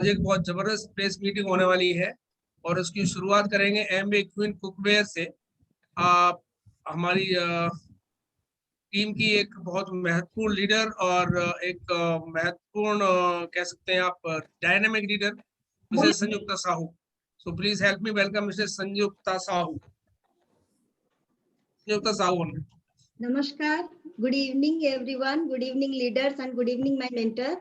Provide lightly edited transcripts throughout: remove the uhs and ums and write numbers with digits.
आज एक बहुत जबरदस्त प्रेस मीटिंग होने वाली है और उसकी शुरुआत करेंगे एमवे क्वीन कुकवेयर से। आप हमारी टीम की एक बहुत महत्वपूर्ण लीडर और एक महत्वपूर्ण कह सकते हैं आप dynamic leader Mrs Sanyukta Sahu. So please help me welcome Mrs Sanyukta Sahu. Sanyukta Sahu. नमस्कार, good evening everyone, good evening leaders and good evening my mentor.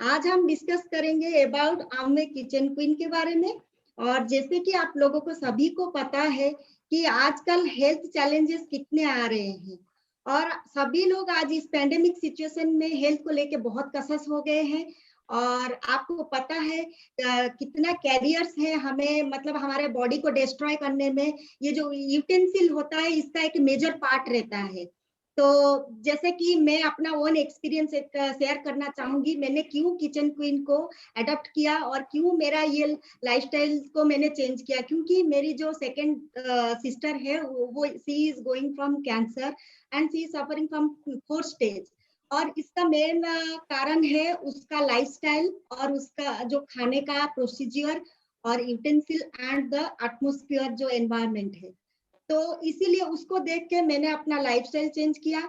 आज हम डिस्कस करेंगे अबाउट आमवे किचन क्वीन के बारे में। और जैसे कि आप लोगों को सभी को पता है कि आजकल हेल्थ चैलेंजेस कितने आ रहे हैं और सभी लोग आज इस पैंडेमिक सिचुएशन में हेल्थ को लेके बहुत कसस हो गए हैं। और आपको पता है कितना कैरियर्स है हमें, मतलब हमारे बॉडी को डिस्ट्रॉय करने में ये जो यूटेंसिल होता है इसका एक मेजर पार्ट रहता है। तो जैसे कि मैं अपना ओन एक्सपीरियंस एक शेयर करना चाहूंगी, मैंने क्यों किचन क्वीन को अडॉप्ट किया और क्यों मेरा ये लाइफस्टाइल को मैंने चेंज किया। क्योंकि मेरी जो सेकंड सिस्टर है वो she is going from cancer and she is suffering from 4th stage. और इसका मेन कारण है उसका लाइफस्टाइल और उसका जो खाने का प्रोसीजर और यूटेंसिल एंड द एटमॉस्फेयर जो एनवायरनमेंट है। तो इसीलिए उसको देख के मैंने अपना लाइफस्टाइल चेंज किया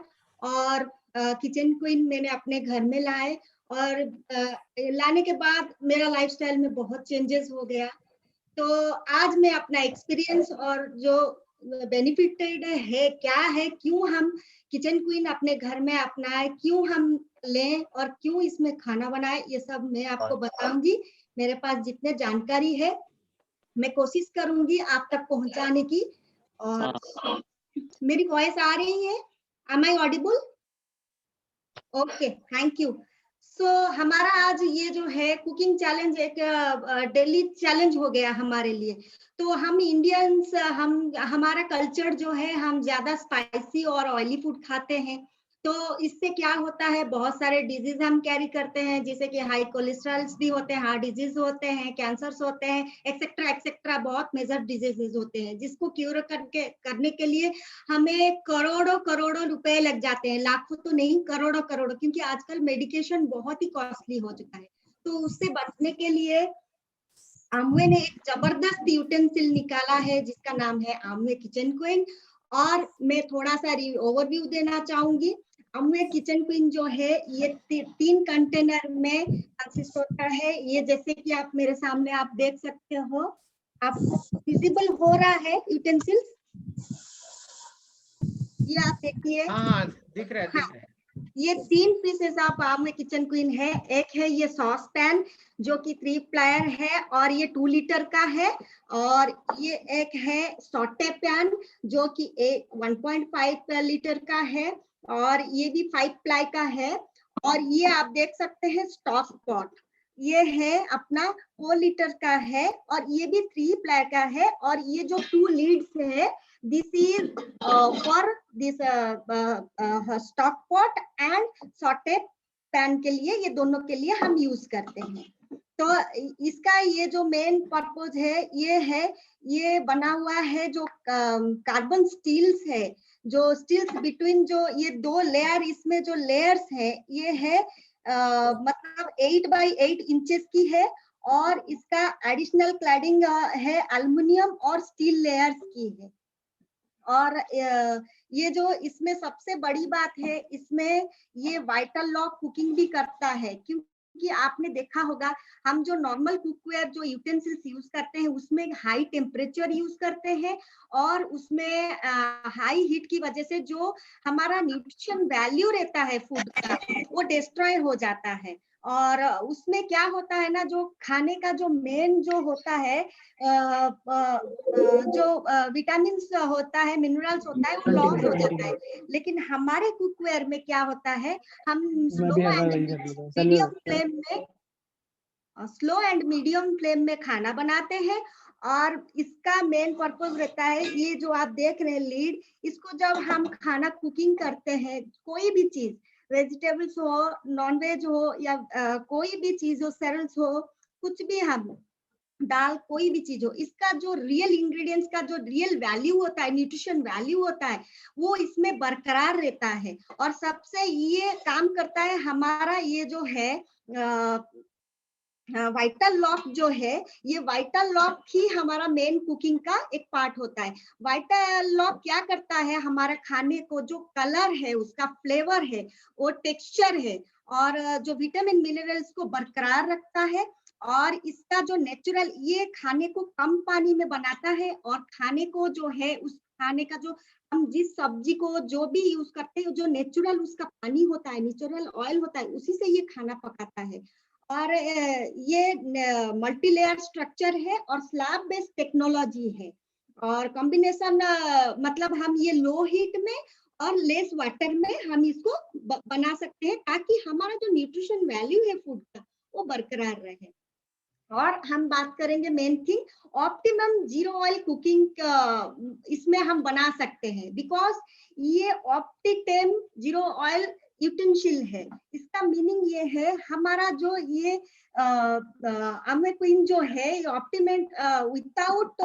और किचन क्वीन मैंने अपने घर में लाए। और लाने के बाद मेरा लाइफस्टाइल में बहुत चेंजेस हो गया। तो आज मैं अपना एक्सपीरियंस और जो बेनिफिटेड है क्या है, क्यों हम किचन क्वीन अपने घर में अपनाए, क्यों हम लें और क्यों इसमें खाना बनाए, ये सब मैं आपको बताऊंगी। मेरे पास जितने जानकारी है मैं कोशिश करूंगी आप तक पहुंचाने की। और मेरी वॉइस आ रही है? Am I audible? Okay, thank you. So हमारा आज ये जो है कुकिंग चैलेंज एक डेली चैलेंज हो गया हमारे लिए। तो हम इंडियंस, हमारा कल्चर जो है, हम ज्यादा स्पाइसी और ऑयली फूड खाते हैं। तो इससे क्या होता है, बहुत सारे डिजीज हम कैरी करते हैं, जैसे कि हाई कोलेस्ट्रॉल्स भी होते हैं, हार्ट डिजीज होते हैं, कैंसर्स होते हैं, एक्सेट्रा एक्सेट्रा, बहुत मेजर डिजीजेस होते हैं जिसको क्यूर करने के लिए हमें करोड़ों करोड़ों रुपए लग जाते हैं, लाखों तो नहीं, करोड़ों करोड़ों, क्योंकि आजकल मेडिकेशन बहुत ही कॉस्टली हो चुका है। तो उससे बचने के लिए आमवे ने एक जबरदस्त यूटेंसिल निकाला है जिसका नाम है आमवे किचन क्वीन। और मैं थोड़ा सा ओवरव्यू देना चाहूंगी। आमवे किचन क्वीन जो है ये 3 कंटेनर में कंसिस्ट होता है। ये जैसे कि आप मेरे सामने आप देख सकते हो, आपको विजिबल हो रहा है यूटेंसिल्स, ये आप देखिए। हाँ, दिख रहा है, दिख रहा है। ये 3 pieces of Amway kitchen queen है। एक है ये सॉस पैन जो कि 3 प्लायर है और ये 2 लीटर का है। और ये एक है सॉटे पैन जो कि 1.5 लीटर का है और ये भी 5 प्लाई का है। और ये आप देख सकते हैं स्टॉक पॉट, ये है अपना 4 लीटर का है और ये भी 3 प्लाई का है। और ये जो 2 लीड्स है, this is for this stock pot and saute pan के लिए, ये दोनों के लिए हम यूज करते हैं। तो इसका ये जो मेन पर्पज है ये है, ये बना हुआ है जो कार्बन स्टील्स है, जो स्टील्स बिटवीन जो ये 2 लेयर, इसमें जो लेयर्स है ये है मतलब 8 by 8 इंचेस की है। और इसका एडिशनल क्लैडिंग है एल्युमिनियम और स्टील लेयर्स की है। और ये जो इसमें सबसे बड़ी बात है, इसमें ये वाइटल लॉक कुकिंग भी करता है। क्योंकि आपने देखा होगा हम जो नॉर्मल कुकवेयर जो यूटेंसिल्स यूज करते हैं उसमें हाई टेम्परेचर यूज करते हैं और उसमें हाई हीट की वजह से जो हमारा न्यूट्रिशन वैल्यू रहता है फूड का वो डिस्ट्रॉय हो जाता है। और उसमें क्या होता है ना, जो खाने का जो मेन जो होता है जो विटामिन होता है, मिनरल्स होता है, वो लॉस हो जाता है। लेकिन हमारे कुकवेयर में क्या होता है, हम स्लो एंड मीडियम फ्लेम में खाना बनाते हैं। और इसका मेन पर्पस रहता है, ये जो आप देख रहे हैं लीड, इसको जब हम खाना कुकिंग करते हैं, कोई भी चीज, वेजिटेबल्स हो, नॉन वेज हो या कोई भी चीज हो, सेरल्स हो, कुछ भी, हम दाल, कोई भी चीज हो, इसका जो रियल इंग्रेडिएंट्स का जो रियल वैल्यू होता है, न्यूट्रिशन वैल्यू होता है, वो इसमें बरकरार रहता है। और सबसे ये काम करता है हमारा ये जो है वाइटल लॉक जो है, ये वाइटल लॉक ही हमारा मेन कुकिंग का एक पार्ट होता है। वाइटल लॉक क्या करता है, हमारा खाने को जो कलर है, उसका फ्लेवर है, वो टेक्सचर है, और जो विटामिन मिनरल्स को बरकरार रखता है, और इसका जो नेचुरल, ये खाने को कम पानी में बनाता है, और खाने को जो है, उस खाने का जो हम जिस सब्जी को जो भी यूज करते हैं, जो नेचुरल उसका पानी होता है, नेचुरल ऑयल होता है, उसी से ये खाना पकाता है। और ये मल्टी लेयर स्ट्रक्चर है और स्लैब बेस्ड टेक्नोलॉजी है, और कॉम्बिनेशन मतलब हम ये लो हीट में और लेस वाटर में हम इसको बना सकते हैं, ताकि हमारा जो न्यूट्रिशन वैल्यू है फूड का, वो बरकरार रहे। और हम बात करेंगे main thing, optimum zero oil cooking इसमें हम बना सकते हैं, बिकॉज ये ऑप्टिटेम जीरो ऑयल यूटेंसिल है। इसका मीनिंग ये है, हमारा जो ये आम्वे क्वीन जो है, ये ऑप्टिमेंट विदाउट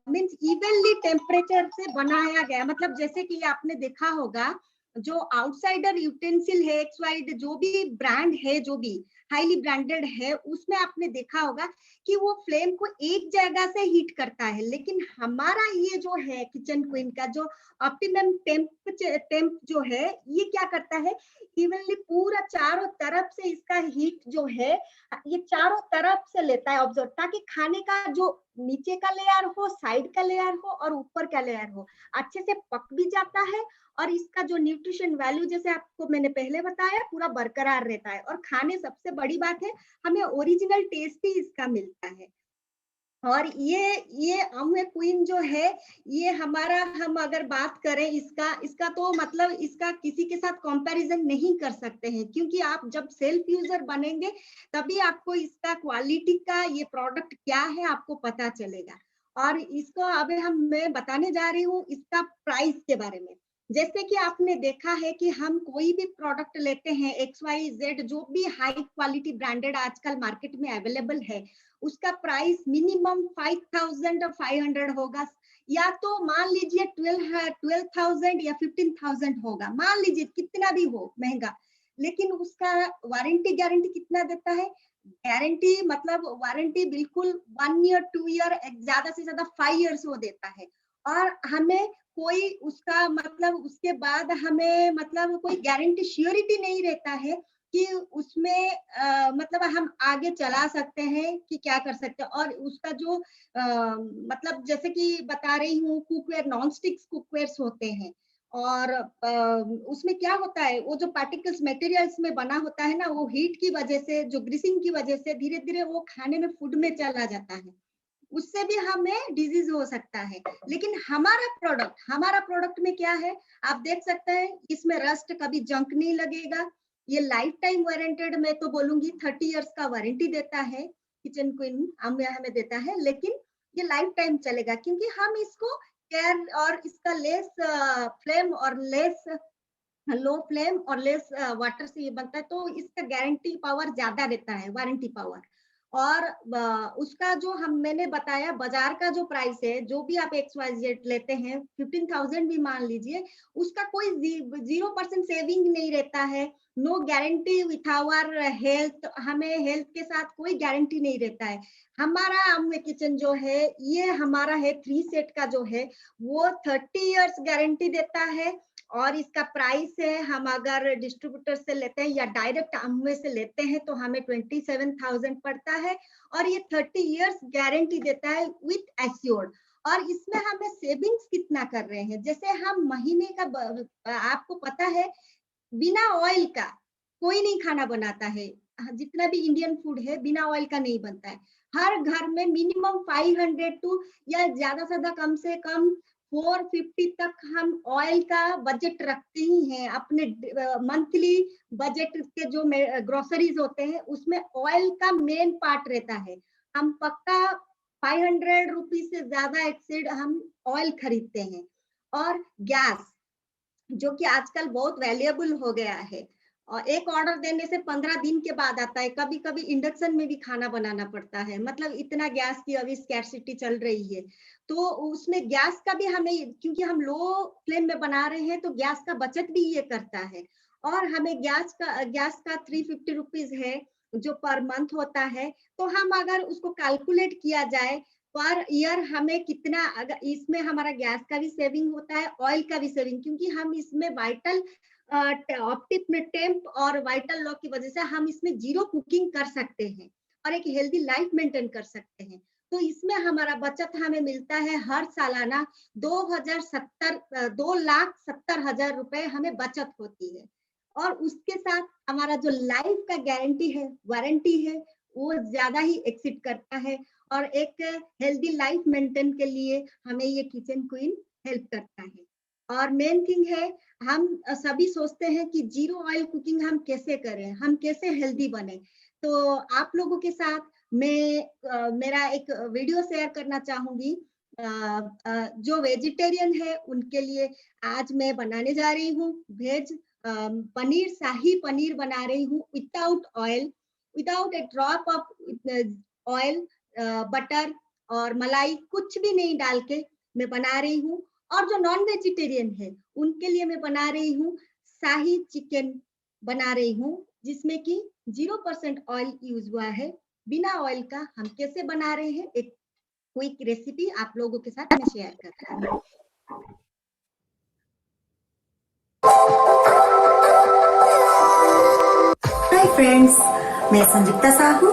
मींस इवनली टेम्परेचर से बनाया गया। मतलब जैसे कि आपने देखा होगा, जो आउटसाइडर यूटेंसिल है, एक्स वाइड जो भी ब्रांड है, जो भी हाईली ब्रांडेड है, उसमें आपने देखा होगा कि वो फ्लेम को एक जगह से हीट करता है। लेकिन हमारा ये जो है किचन क्वीन का जो ऑप्टिमम टेम्प जो है, ये क्या करता है, इवनली पूरा चारों तरफ से इसका हीट जो है, ये चारों तरफ से लेता है ऑब्जर्व, ताकि खाने का जो नीचे का लेयर हो, साइड का लेयर हो और ऊपर का लेयर हो, अच्छे से पक भी जाता है, और इसका जो न्यूट्रिशन वैल्यू, जैसे आपको मैंने पहले बताया, पूरा बरकरार रहता है। और खाने, सबसे बड़ी बात है, हमें ओरिजिनल टेस्ट ही इसका मिलता है। और ये आम्वे क्वीन जो है, ये हमारा, हम अगर बात करें इसका तो मतलब इसका किसी के साथ कंपैरिजन नहीं कर सकते हैं, क्योंकि आप जब सेल्फ यूजर बनेंगे, तभी आपको इसका क्वालिटी का ये प्रोडक्ट क्या है आपको पता चलेगा। और इसको अभी मैं बताने जा रही हूँ इसका प्राइस के बारे में। जैसे कि आपने देखा है कि हम कोई भी प्रोडक्ट लेते हैं, XYZ जो भी हाई क्वालिटी ब्रांडेड आजकल मार्केट में अवेलेबल है, उसका प्राइस मिनिमम 5,500 होगा, या तो मान लीजिए 12,000 या 15,000 होगा, मान लीजिए कितना भी हो महंगा। लेकिन उसका वारंटी गारंटी कितना देता है, गारंटी मतलब वारंटी बिल्कुल 1 ईयर 2 ईयर, ज्यादा से ज्यादा 5 ईयर्स वो देता है। और हमें कोई उसका मतलब उसके बाद हमें मतलब कोई गारंटी श्योरिटी नहीं रहता है कि उसमें मतलब हम आगे चला सकते हैं कि क्या कर सकते हैं। और उसका जो मतलब जैसे कि बता रही हूँ, कुकवेयर नॉन स्टिक्स कुकवेयर्स होते हैं, और उसमें क्या होता है, वो जो पार्टिकल्स मटेरियल्स में बना होता है ना, वो हीट की वजह से, जो ग्रीसिंग की वजह से धीरे धीरे वो खाने में, फूड में चला जाता है, उससे भी हमें डिजीज हो सकता है। लेकिन हमारा प्रोडक्ट में क्या है, आप देख सकते हैं, इसमें रस्ट कभी जंक नहीं लगेगा। ये लाइफ टाइम वारंटेड, मैं तो बोलूंगी 30 इयर्स का वारंटी देता है किचन क्वीन हमें देता है। लेकिन ये लाइफ टाइम चलेगा, क्योंकि हम इसको केयर, और इसका लेस फ्लेम और लेस लो फ्लेम और लेस वाटर से ये बनता है, तो इसका गारंटी पावर ज्यादा रहता है, वारंटी पावर। और उसका जो मैंने बताया, बाजार का जो प्राइस है, जो भी आप XYZ लेते हैं, 15,000 भी मान लीजिए, उसका कोई 0% सेविंग नहीं रहता है। No guarantee with our health, हमें हेल्थ के साथ कोई गारंटी नहीं रहता है। हमारा अम्वे किचन जो है, ये हमारा है 3 सेट का जो है, वो 30 इयर्स गारंटी देता है। और इसका प्राइस है, हम अगर डिस्ट्रीब्यूटर से लेते हैं या डायरेक्ट अम्वे से लेते हैं, तो हमें 27,000 पड़ता है। और ये 30 इयर्स गारंटी देता है विथ एश्योर्ड। और इसमें हमें सेविंग्स कितना कर रहे हैं, जैसे हम महीने का, आपको पता है, बिना ऑयल का कोई नहीं खाना बनाता है। जितना भी इंडियन फूड है, बिना ऑयल का नहीं बनता है। हर घर में मिनिमम 500 टू, या ज्यादा से ज्यादा कम से कम 450 तक हम ऑयल का बजट रखते ही हैं अपने मंथली बजट के। जो ग्रोसरीज होते हैं, उसमें ऑयल का मेन पार्ट रहता है। हम पक्का 500 रुपीज से ज्यादा एक्सीड हम ऑयल खरीदते हैं। और गैस, जो कि आजकल बहुत वैल्यूएबल हो गया है, और एक ऑर्डर देने से 15 दिन के बाद आता है। कभी कभी इंडक्शन में भी खाना बनाना पड़ता है, मतलब इतना गैस की अभी स्कैर्सिटी चल रही है। तो उसमें गैस का भी हमें, क्योंकि हम लो फ्लेम में बना रहे हैं, तो गैस का बचत भी ये करता है। और हमें गैस का 350 रुपीज है, जो पर मंथ होता है, तो हम अगर उसको कैलकुलेट किया जाए पर ईयर हमें कितना, अगर इसमें हमारा गैस का भी सेविंग होता है, ऑयल का भी सेविंग, क्योंकि हम इसमें वाइटल ऑप्टिक टेम्प और वाइटल लॉ की वजह से हम इसमें 0 कुकिंग कर सकते हैं और एक हेल्दी लाइफ मेंटेन कर सकते हैं। तो इसमें हमारा बचत हमें मिलता है हर सालाना 2,70,000 रुपए हमें बचत होती है। और उसके साथ हमारा जो लाइफ का गारंटी है, वारंटी है, वो ज्यादा ही एक्सीड करता है और एक हेल्दी लाइफ मेंटेन के लिए हमें ये किचन क्वीन हेल्प करता है। और मेन थिंग है, हम सभी सोचते हैं कि 0 ऑयल कुकिंग हम कैसे करें, हम कैसे हेल्दी बने। तो आप लोगों के साथ मैं मेरा एक वीडियो शेयर करना चाहूंगी। जो वेजिटेरियन है उनके लिए आज मैं बनाने जा रही हूँ वेज पनीर, शाही पनीर बना रही हूँ without oil, without A drop of oil, butter और मलाई कुछ भी नहीं डाल के मैं बना रही हूँ। और जो नॉन वेजिटेरियन है उनके लिए मैं बना रही हूँ शाही चिकन बना रही हूँ, जिसमें कि 0% ऑयल यूज हुआ है। बिना ऑयल का हम कैसे बना रहे हैं, एक क्विक रेसिपी आप लोगों के साथ मैं शेयर कर रही हूँ। हाय फ्रेंड्स, मैं संयुक्ता साहू।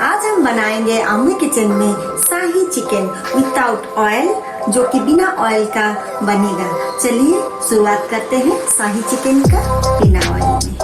आज हम बनाएंगे आम्वे किचन में शाही चिकन विदाउट ऑयल, जो कि बिना ऑयल का बनेगा। चलिए शुरुआत करते हैं शाही चिकन का बिना ऑयल में।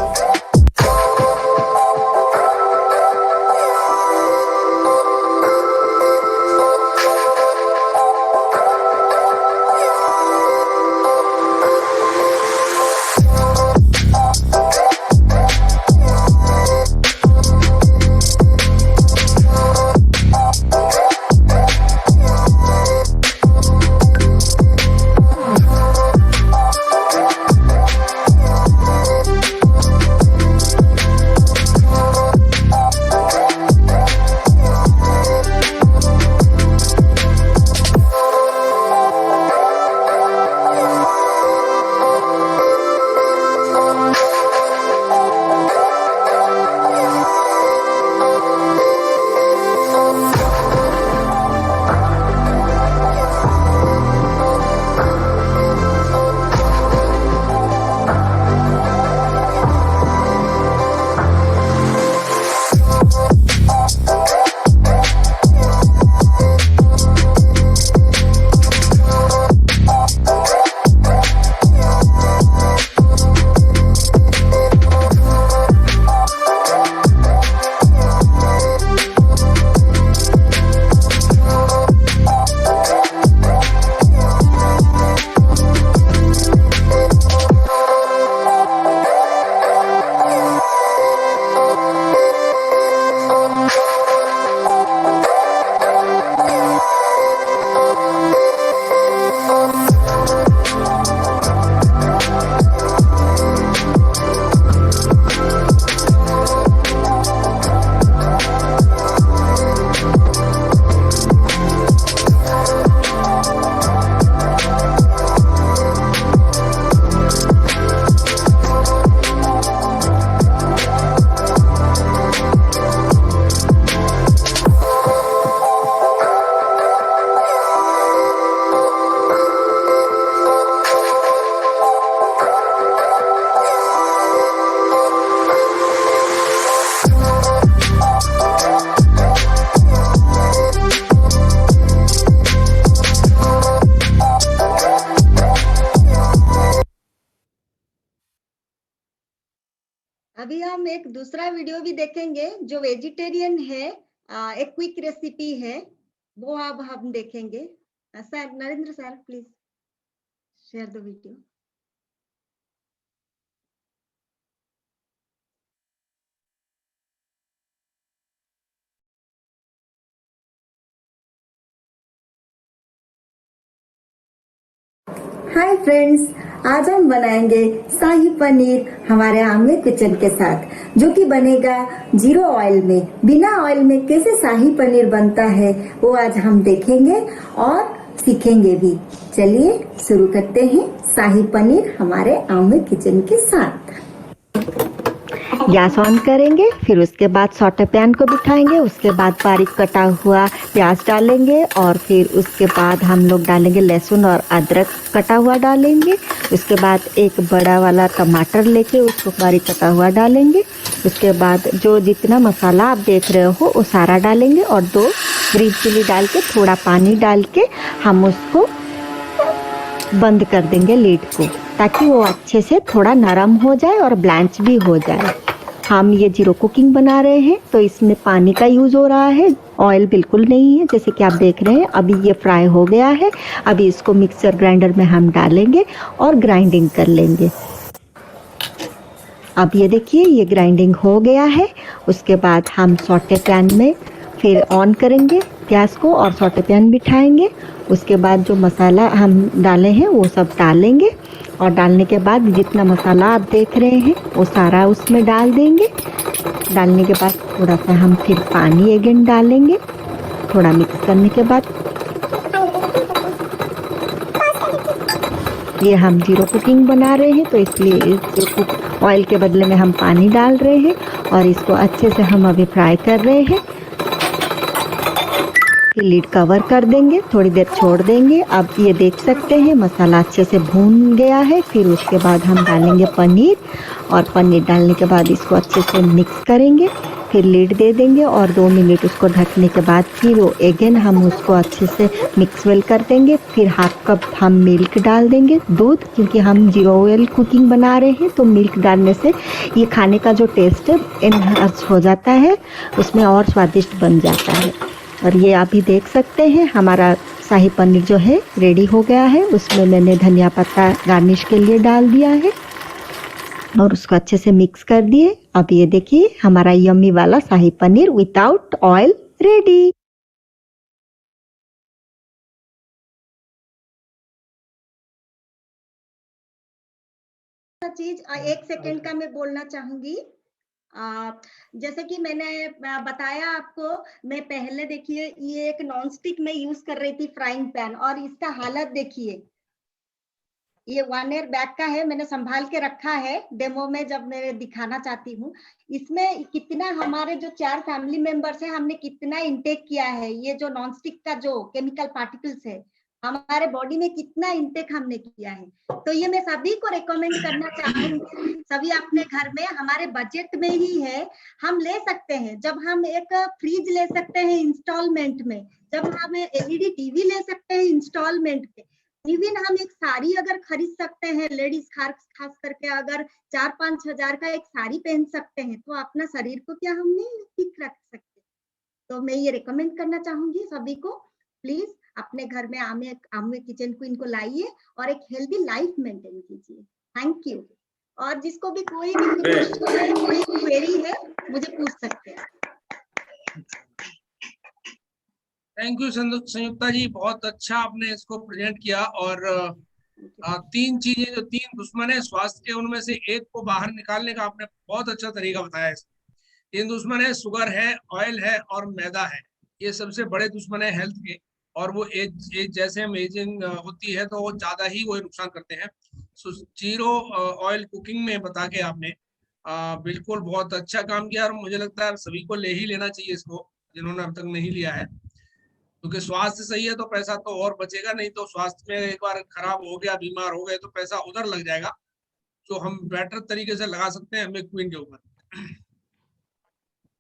अभी हम एक दूसरा वीडियो भी देखेंगे जो वेजिटेरियन है, एक क्विक रेसिपी है, वो अब हम देखेंगे। Sir Narendra sir please share the video. Hi friends, आज हम बनाएंगे शाही पनीर हमारे आम्वे किचन के साथ, जो कि बनेगा 0 ऑयल में। बिना ऑयल में कैसे शाही पनीर बनता है वो आज हम देखेंगे और सीखेंगे भी। चलिए शुरू करते हैं शाही पनीर हमारे आम्वे किचन के साथ। गैस ऑन करेंगे, फिर उसके बाद सॉटे पैन को बिठाएंगे, उसके बाद बारीक कटा हुआ प्याज डालेंगे और फिर उसके बाद हम लोग डालेंगे लहसुन और अदरक कटा हुआ डालेंगे। उसके बाद एक बड़ा वाला टमाटर लेके उसको बारीक कटा हुआ डालेंगे। उसके बाद जो जितना मसाला आप देख रहे हो वो सारा डालेंगे और 2 ग्रीन चिली डाल के थोड़ा पानी डाल के हम उसको बंद कर देंगे लीड को, ताकि वो अच्छे से थोड़ा नरम हो जाए और ब्लैंच भी हो जाए। हम ये जीरो कुकिंग बना रहे हैं तो इसमें पानी का यूज़ हो रहा है, ऑयल बिल्कुल नहीं है, जैसे कि आप देख रहे हैं। अभी ये फ्राई हो गया है, अभी इसको मिक्सर ग्राइंडर में हम डालेंगे और ग्राइंडिंग कर लेंगे। अब ये देखिए ये ग्राइंडिंग हो गया है। उसके बाद हम सॉटे पैन में फिर ऑन करेंगे गैस को और सॉटे पैन बिठाएंगे। उसके बाद जो मसाला हम डाले हैं वो सब डालेंगे और डालने के बाद जितना मसाला आप देख रहे हैं वो सारा उसमें डाल देंगे। डालने के बाद थोड़ा सा हम फिर पानी अगेन डालेंगे, थोड़ा मिक्स करने के बाद ये हम जीरो कुकिंग बना रहे हैं तो इसलिए इस ऑयल के बदले में हम पानी डाल रहे हैं और इसको अच्छे से हम अभी फ्राई कर रहे हैं। फिर लीड कवर कर देंगे, थोड़ी देर छोड़ देंगे। अब ये देख सकते हैं मसाला अच्छे से भून गया है। फिर उसके बाद हम डालेंगे पनीर और पनीर डालने के बाद इसको अच्छे से मिक्स करेंगे। फिर लीड दे देंगे और 2 मिनट उसको ढकने के बाद फिर वो अगेन हम उसको अच्छे से मिक्स वेल कर देंगे। फिर हाफ कप हम मिल्क डाल देंगे, दूध, क्योंकि हम जीरो ऑयल कुकिंग बना रहे हैं तो मिल्क डालने से ये खाने का जो टेस्ट है एनहांस हो जाता है, उसमें और स्वादिष्ट बन जाता है। और ये आप भी देख सकते हैं हमारा शाही पनीर जो है रेडी हो गया है। उसमें मैंने धनिया पत्ता गार्निश के लिए डाल दिया है और उसको अच्छे से मिक्स कर दिए। अब ये देखिए हमारा यम्मी वाला शाही पनीर विदाउट ऑयल रेडी। चीज 1 सेकंड का मैं बोलना चाहूंगी। जैसे कि मैंने बताया आपको, मैं पहले देखिए ये एक नॉन स्टिक में यूज कर रही थी फ्राइंग पैन और इसका हालत देखिए, ये 1 ईयर बैक का है, मैंने संभाल के रखा है डेमो में जब मैं दिखाना चाहती हूँ। इसमें कितना हमारे जो 4 फैमिली मेंबर्स हैं हमने कितना इंटेक किया है, ये जो नॉन स्टिक का जो केमिकल पार्टिकल्स है हमारे बॉडी में कितना इंटेक हमने किया है। तो ये मैं सभी को रिकमेंड करना चाहूंगी, सभी अपने घर में, हमारे बजट में ही है, हम ले सकते हैं। जब हम एक फ्रिज ले सकते हैं इंस्टॉलमेंट में, जब हम एलईडी टीवी ले सकते हैं इंस्टॉलमेंट पे, इवन हम एक साड़ी अगर खरीद सकते हैं, लेडीज खास करके अगर 4-5 हजार का एक साड़ी पहन सकते हैं, तो अपना शरीर को क्या हम नहीं ठीक रख सकते। तो मैं ये रिकमेंड करना चाहूंगी सभी को, प्लीज अपने घर में आम्वे किचन क्वीन को लाइए और एक हेल्दी लाइफ मेंटेन कीजिए। Thank you. और जिसको भी कोई भी क्वेरी है मुझे पूछ सकते हैं। थैंक यू संयुक्ता जी, बहुत अच्छा आपने इसको प्रेजेंट किया। और 3 चीजें जो 3 दुश्मन है स्वास्थ्य के, उनमें से एक को बाहर निकालने का आपने बहुत अच्छा तरीका बताया। 3 दुश्मन है, शुगर है, ऑयल है और मैदा है। ये सबसे बड़े दुश्मन है हेल्थ के। और वो एज जैसे हम एजिंग होती है तो वो ज्यादा ही वो नुकसान करते हैं। सो जीरो ऑयल कुकिंग में बता के आपने बिल्कुल बहुत अच्छा काम किया और मुझे लगता है सभी को ले ही लेना चाहिए इसको, जिन्होंने अब तक नहीं लिया है। क्योंकि स्वास्थ्य सही है तो पैसा तो और बचेगा, नहीं तो स्वास्थ्य में एक बार खराब हो गया, बीमार हो गए तो पैसा उधर लग जाएगा, जो हम बेटर तरीके से लगा सकते हैं हमें क्वीन के ऊपर।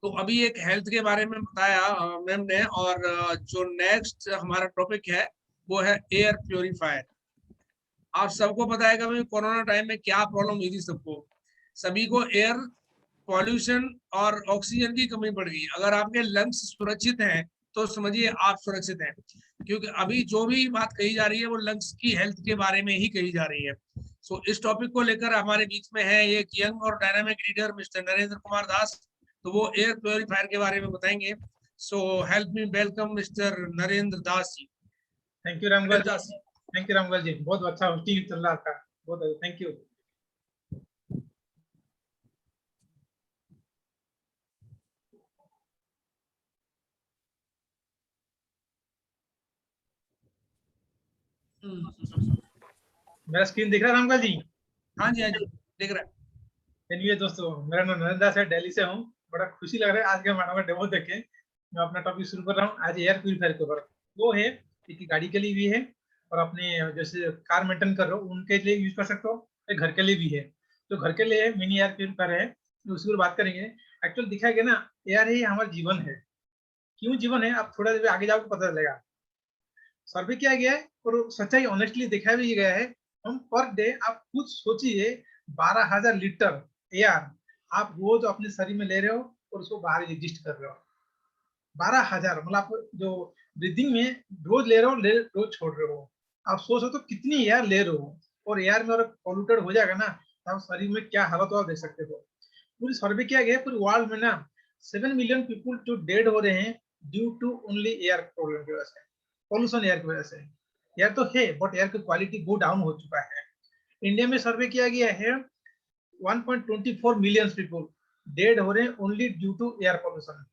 तो अभी एक हेल्थ के बारे में बताया मैम ने, और जो नेक्स्ट हमारा टॉपिक है वो है एयर प्योरीफायर। आप सबको पता है कि कोरोना टाइम में क्या प्रॉब्लम हुई थी सबको, सभी को एयर पॉल्यूशन और ऑक्सीजन की कमी पड़ गई। अगर आपके लंग्स सुरक्षित हैं तो समझिए आप सुरक्षित हैं, क्योंकि अभी जो भी बात कही जा रही है वो लंग्स की हेल्थ के बारे में ही कही जा रही है। सो इस टॉपिक को लेकर हमारे बीच में है एक यंग और dynamic leader mister Narendra Kumar Das, तो वो एयर प्योरीफायर के बारे में बताएंगे। So help me welcome mister Narendra Das ji. Thank you Ramgal ji, thank you Ramgal ji, बहुत अच्छा होस्टिंग चल रहा था, बहुत थैंक यू। मेरा स्क्रीन दिख रहा है रामगल जी? हाँ जी, हाँ जी, दिख रहा है। एनीवे दोस्तों, मेरा नाम नरेंद्र दास है, दिल्ली से हूँ। बड़ा खुशी लग रहा है आज के मैडम का डेमो देख के। मैं अपना टॉपिक शुरू कर रहा हूँ आज एयर प्यूरीफायर के ऊपर। वो है एक गाड़ी के लिए भी है और अपने जैसे कार मेंटेन कर रहे हो उनके लिए यूज कर सकते हो, एक घर के लिए भी है। तो घर के लिए मिनी एयर प्यूरीफायर है, तो उसकी बात करेंगे। एक्चुअल दिखाया गया ना, एयर ही हमारा जीवन है। क्यों जीवन है, आप थोड़ा देर आगे जाओ तो पता चलेगा। सर्वे किया गया है और सच्चाई ऑनेस्टली दिखाया भी गया है। हम पर डे, आप खुद सोचिए, 12,000 लीटर एयर आप रोज अपने शरीर में ले रहे हो और उसको बाहर एग्जिस्ट कर रहे हो। 12,000 मतलब आप जो ब्रीदिंग में रोज ले रहे हो, रोज छोड़ रहे हो। आप सोच सकते हो कितनी एयर ले रहे हो, और एयर में अगर पॉल्यूटेड हो जाएगा ना तो आप शरीर में क्या हालत हो आप देख सकते हो। पूरी सर्वे किया गया पूरी वर्ल्ड में ना, 7 मिलियन पीपुल जो डेड हो रहे हैं due to only air problem की वजह से, पॉल्यूशन एयर की वजह से। एयर तो है बट एयर की क्वालिटी गो डाउन हो चुका है। इंडिया में सर्वे किया गया है 1.24 मिलियन पीपल डेड हो रहे हैं only due to air pollution.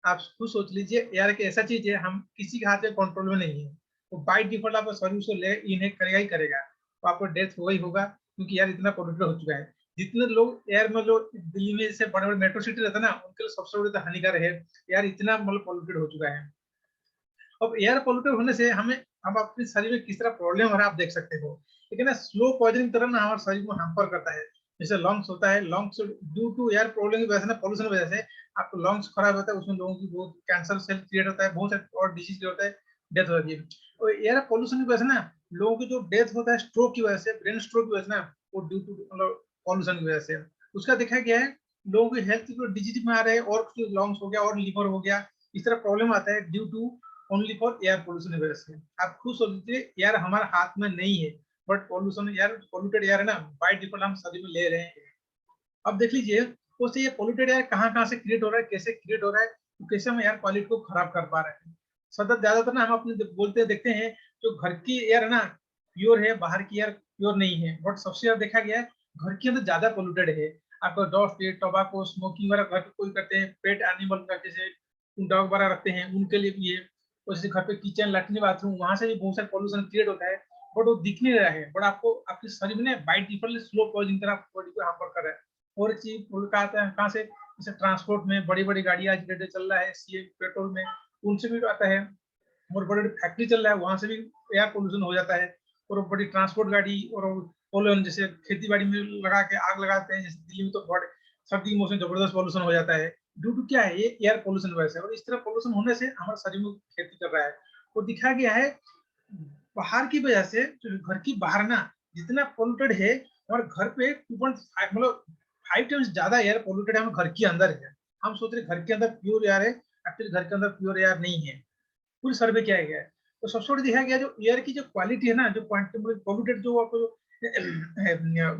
आप खुद सोच लीजिए, एयर एक ऐसा चीज है हम किसी के हाथ में कंट्रोल में नहीं है। तो बाय डिफॉल्ट आप शरीर से ले इनहेल करेगा ही करेगा, तो आपको डेथ होगा ही होगा, क्योंकि एयर इतना पॉल्यूटेड हो चुका है। जितने लोग एयर में, जो दिल्ली में जैसे बड़े बड़े मेट्रो सिटी रहता है ना, उनके लिए सबसे बड़ी हानिकारक है। एयर इतना मतलब पॉल्यूटेड हो चुका है। अब एयर पॉल्यूटेड होने से हम अपने शरीर में किस तरह प्रॉब्लम हो रहा है आप देख सकते हो। लेकिन स्लो पॉइजनिंग तरह ना हमारे शरीर को हैम्पर करता है। जैसे लंग्स होता है, lungs due to air problem की वजह से ना, पॉल्यूशन की वजह से आपको लंग्स खराब होता है, उसमें लोगों की बहुत कैंसर सेल क्रिएट होता है, बहुत सारे और डिजीज होता है, डेथ होती है। और एयर पॉल्यूशन की वजह से ना लोगों की जो डेथ होता है स्ट्रोक की वजह से, ब्रेन स्ट्रोक की वजह से ना, वो ड्यू टू मतलब पॉल्यूशन की वजह से। उसका देखा गया है लोगों की हेल्थ को डिजीज में आ रहे हैं, और लंग्स हो गया और लिवर हो गया, इस तरह प्रॉब्लम आता है due to only for air pollution की वजह से। आप खुद सोच लीजिए, एयर हमारे हाथ में नहीं है, but pollution air, polluted air है ना, बाय डिफॉल्ट हम शरीर में ले रहे हैं। अब देख लीजिए उससे ये पोल्यूटेड एयर कहाँ से क्रिएट हो रहा है, कैसे क्रिएट हो रहा है, तो कैसे हम एयर क्वालिटी को खराब कर पा रहे हैं। ज्यादातर ना हम अपने बोलते देखते हैं जो घर की एयर है ना प्योर है, बाहर की एयर प्योर नहीं है। बट सबसे ज्यादा देखा गया है घर के अंदर ज्यादा पोल्यूटेड है। आपका डस्ट, टोबैको, स्मोकिंग वगैरह घर कोई करते हैं, पेट एनिमल का जैसे डॉग वगैरह रखते हैं उनके लिए भी है। और जैसे घर पे किचन, लैट्रिन, बाथरूम, वहां से भी बहुत सारा पोल्यूशन क्रिएट होता है, बट वो दिख नहीं रहा है, बट आपको आपके शरीर में बाय डिफॉल्ट स्लो पॉइजनिंग तरह बॉडी को हार्म कर रहा है। और एक चीज कहाँ से, जैसे ट्रांसपोर्ट में बड़ी बड़ी गाड़ियां आज डेटे चल रहा है, सी पेट्रोल में, उनसे भी आता है। और बड़े बड़े फैक्ट्री चल रहा है, वहां से भी एयर पोल्यूशन हो जाता है। और बड़ी ट्रांसपोर्ट गाड़ी और पोलन, जैसे खेती बाड़ी में लगा के आग लगाते हैं, जैसे दिल्ली में तो बड़े सर्दी के मौसम जबरदस्त पोल्यूशन हो जाता है। ड्यू टू क्या है, ये एयर पोल्यूशन वजह से। और इस तरह पोल्यूशन होने से हमारे शरीर में खेती कर रहा है। वो दिखाया गया है बाहर की वजह से, जो घर की बाहर ना जितना पोल्यूटेड है, हमारे घर पे 2.5 मतलब 5 टाइम्स ज्यादा एयर पोल्यूटेड हम घर के अंदर है। हम सोच रहे घर के अंदर प्योर एयर है, एक्चुअली घर के अंदर प्योर एयर नहीं है। पूरी सर्वे किया गया है, तो सबसे बड़ी दिखाया गया जो एयर की जो क्वालिटी है ना, जो पोल्यूटेड जो आपको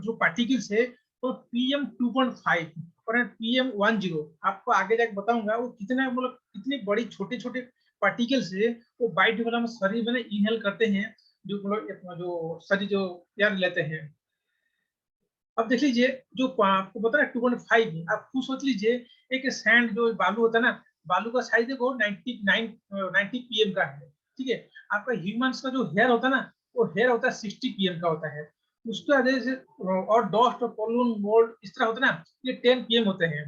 जो पार्टिकल्स है, तो PM2.5 और PM10, आपको आगे जाके बताऊंगा वो कितना मतलब कितनी बड़ी छोटे छोटे पार्टिकल्स है, वो बाय डिफॉल्ट हम शरीर में इनहेल करते हैं, जो मतलब जो शरीर जो एयर लेते हैं। अब देख लीजिए जो आपको बता रहा है 2.5 है, आप खुद सोच लीजिए एक सैंड जो बालू होता है ना, बालू का साइज देखो 90 PM का है, ठीक है। आपका ह्यूमंस का जो हेयर होता है ना, वो हेयर होता है 60 PM का होता है। उसके वजह से और डस्ट और पोलन मोल्ड इस तरह होता है ना, ये 10 PM होते हैं।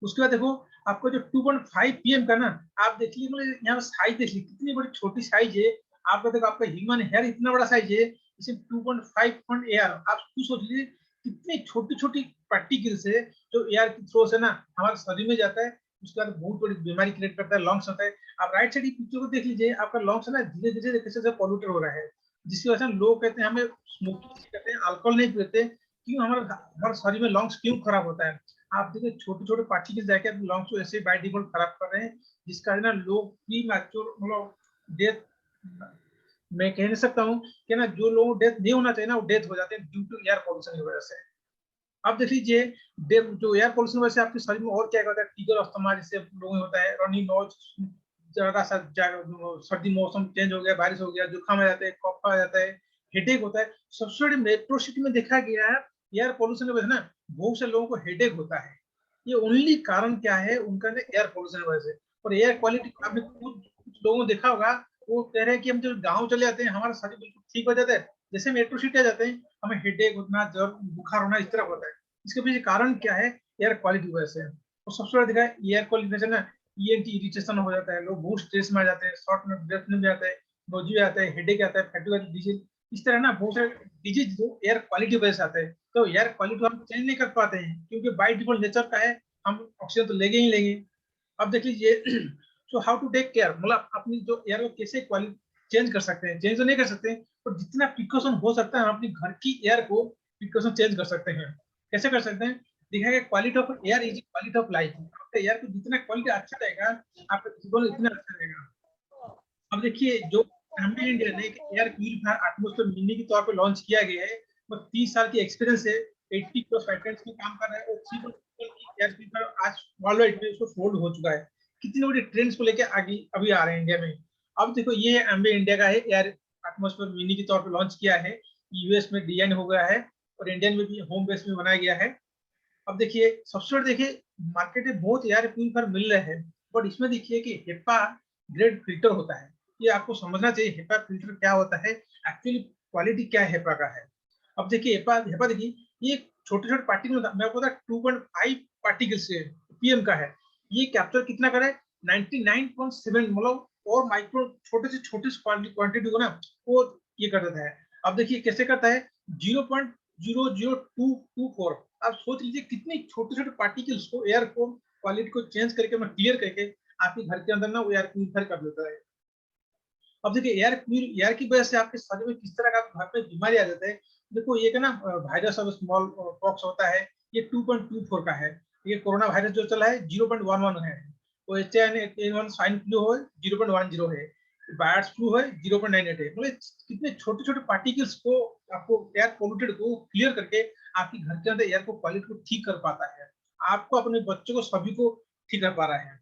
उसके बाद देखो आपको जो 2.5 PM का ना, आप देख लीजिए मतलब यहाँ साइज देख लीजिए कितनी बड़ी छोटी साइज है। आपका देखो आपका ह्यूमन हेयर इतना बड़ा साइज है, इसे 2.5 एयर, आप खुद सोच लीजिए कितनी छोटी छोटी पार्टिकल्स है जो एयर की थ्रो से ना हमारे शरीर में जाता है। उसके बाद बहुत बड़ी बीमारी क्रिएट करता है, लंग्स होता है। आप राइट साइड की पिक्चर को देख लीजिए, आपका लंग्स है ना धीरे धीरे कैसे पॉल्यूटेड हो रहा है, जिसकी वजह से लोग कहते हैं हमें स्मोकिंग करते हैं, अल्कोहल नहीं पीते। क्यों हमारे शरीर में लंग्स क्यों खराब होता है, आप देखिए छोटे छोटे पार्टिकल्स जाके लंग्स को ऐसे बाय डिफॉल्ट खराब कर रहे हैं, जिस कारण ना लोग प्री मैच्योर मतलब डेथ, मैं कह नहीं सकता हूँ कि ना जो लोग डेथ नहीं होना चाहिए ना, वो डेथ हो जाते हैं ड्यू टू एयर पॉल्यूशन की वजह से। अब देख लीजिए जो एयर पॉल्यूशन की वजह से आपके शरीर में और क्या होता है, टीगर अस्थमा जैसे लोगों में होता है, रनी नोज, जरा सा सर्दी मौसम चेंज हो गया, बारिश हो गया, जुकाम आ जाता है, कफ आ जाता है, हेडेक होता है। सबसे बड़ी मेट्रो सिटी में देखा गया है एयर पॉल्यूशन की वजह से ना बहुत से लोगों को हेडेक होता है। ये ओनली कारण क्या है उनका एयर पॉल्यूशन की वजह से। और एयर क्वालिटी आपने खुद लोगों को देखा होगा, वो कह रहे हैं कि हम जब गाँव चले जाते हैं हमारा शरीर बिल्कुल ठीक हो जाता है, जैसे मेट्रो सिटी आ जाते हैं हमें हेडेक होना, ज्वर, बुखार होना इस तरह होता है। इसके पीछे कारण क्या है? एयर क्वालिटी वजह से। तो सबसे बड़ा देखा है एयर क्वालिटी से ना ENT इरिटेशन हो जाता है, लोग बहुत स्ट्रेस में आ जाते हैं, शॉर्ट में ब्रेथ में भी आता है, नोजी आता है, हेडेक आता है, फैटिग आता है, डिजीज, इस तरह ना बहुत सारे डिजीज जो एयर क्वालिटी वजह से आते हैं। तो एयर क्वालिटी हम चेंज नहीं कर पाते हैं क्योंकि बाय डिफॉल्ट नेचर का है, हम ऑक्सीजन तो लेंगे ही लेंगे। अब देख लीजिए so how to take care, मतलब अपनी जो एयर को कैसे क्वालिटी चेंज कर सकते हैं? चेंज तो नहीं कर सकते, पर जितना प्रिकॉशन हो सकता है हम अपनी घर की एयर को प्रिकॉशन चेंज कर सकते हैं। कैसे कर सकते हैं? देखा है quality of air is quality of life. आपका एयर को जितना क्वालिटी अच्छा रहेगा, आपका जीवन इतना अच्छा रहेगा। अब देखिए जो एम्बी इंडिया ने एयर प्यूरिफायर एटमॉस्फेयर मिनी के तौर पे लॉन्च किया गया है, वो 30 साल की एक्सपीरियंस है, 80 प्लस पेटेंट्स में काम कर रहा है और 3 की एयर प्यूरिफायर आज वर्ल्ड वाइड में उसको सोल्ड हो चुका है। कितनी बड़ी ट्रेंड्स को लेके आगे अभी आ रहे हैं इंडिया में। अब देखो ये एम्बी इंडिया का है, एयर एटमॉस्फेयर मिनी के तौर पे लॉन्च किया है, यूएस में डिजाइन हो गया है और इंडियन में भी होम बेस में बनाया गया है। अब देखिए सबसे बड़ा देखिए मार्केट में बहुत एयर प्यूरिफायर मिल रहे हैं, बट इसमें देखिए कि हेपा ग्रेड फिल्टर होता है। ये आपको समझना चाहिए हेपा फिल्टर क्या होता है, एक्चुअली क्वालिटी क्या है हेपा का है। अब देखिए हेपा देखिए ये छोटे छोटे पार्टिकल होता है, मैं आपको बता 2.5 पार्टिकल्स पीएम का है। ये कैप्चर कितना करे 99.7 मतलब और माइक्रो छोटे से छोटे क्वांटिटी को ना वो ये कर देता है। अब देखिए कैसे करता है 0.00224। आप सोच लीजिए कितने छोटे छोटे पार्टिकल्स को एयर को क्वालिटी को चेंज करके मैं क्लियर करके आपके घर के अंदर ना वो एयर प्यूरिफायर कर देता है। अब देखिए एयर की वजह से आपके शरीर में किस तरह का घर पे बीमारी आ जाता है। देखो ये ना वायरस ऑफ स्मॉल पॉक्स होता है, ये 2.24 का है। ये कोरोना वायरस जो चला है 0.11 है। तो H1N1 स्वाइन फ्लू हो 0.10 है, बर्ड फ्लू है 0.98 है। मतलब कितने छोटे छोटे पार्टिकल्स को आपको एयर पोल्यूटेड को क्लियर करके आपके घर के अंदर एयर को क्वालिटी को ठीक कर पाता है, आपको अपने बच्चों को सभी को ठीक कर पा रहा है।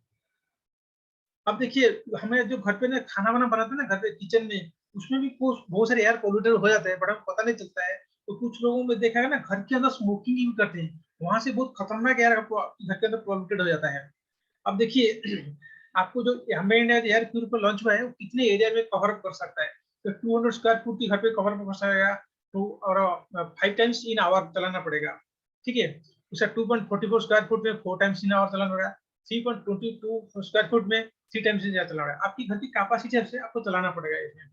अब देखिए हमें जो घर पे ना खाना वाना बनाते हैं ना घर पे किचन में, उसमें भी बहुत सारे एयर पोल्यूटेड हो जाते हैं, बट हमें पता नहीं चलता है। तो कुछ लोगों में देखा है ना घर के अंदर स्मोकिंग भी करते हैं, वहां से बहुत खतरनाक एयर घर के अंदर पोल्यूटेड हो जाता है। अब देखिए आपको जो हमें एयर प्यूरिफायर लॉन्च हुआ है वो कितने एरिया में कवर अप कर सकता है। तो 200 स्क्वायर फुट की घर पे कवर अप कर सकेगा, तो और 5 टाइम्स इन आवर चलाना पड़ेगा, ठीक है। उसे 2.44 स्क्वायर फुट में 4 टाइम्स इन आवर चलाना पड़ेगा, 3.22 स्क्वायर फुट में 3 टाइम्स इन चलाना पड़ेगा। आपकी घर की कैपेसिटी से आपको चलाना पड़ेगा इसमें।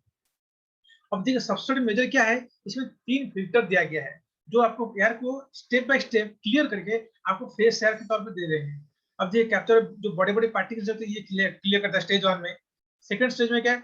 अब देखिए सबसे बड़ी मेजर क्या है, इसमें 3 फिल्टर दिया गया है जो आपको एयर को स्टेप बाय स्टेप क्लियर करके आपको फ्रेश एयर के तौर पे दे रहे हैं। अब ये कैप्चर जो बड़े बड़े पार्टिकल्स होते हैं ये क्लियर करता है स्टेज 1 में। सेकंड स्टेज में क्या है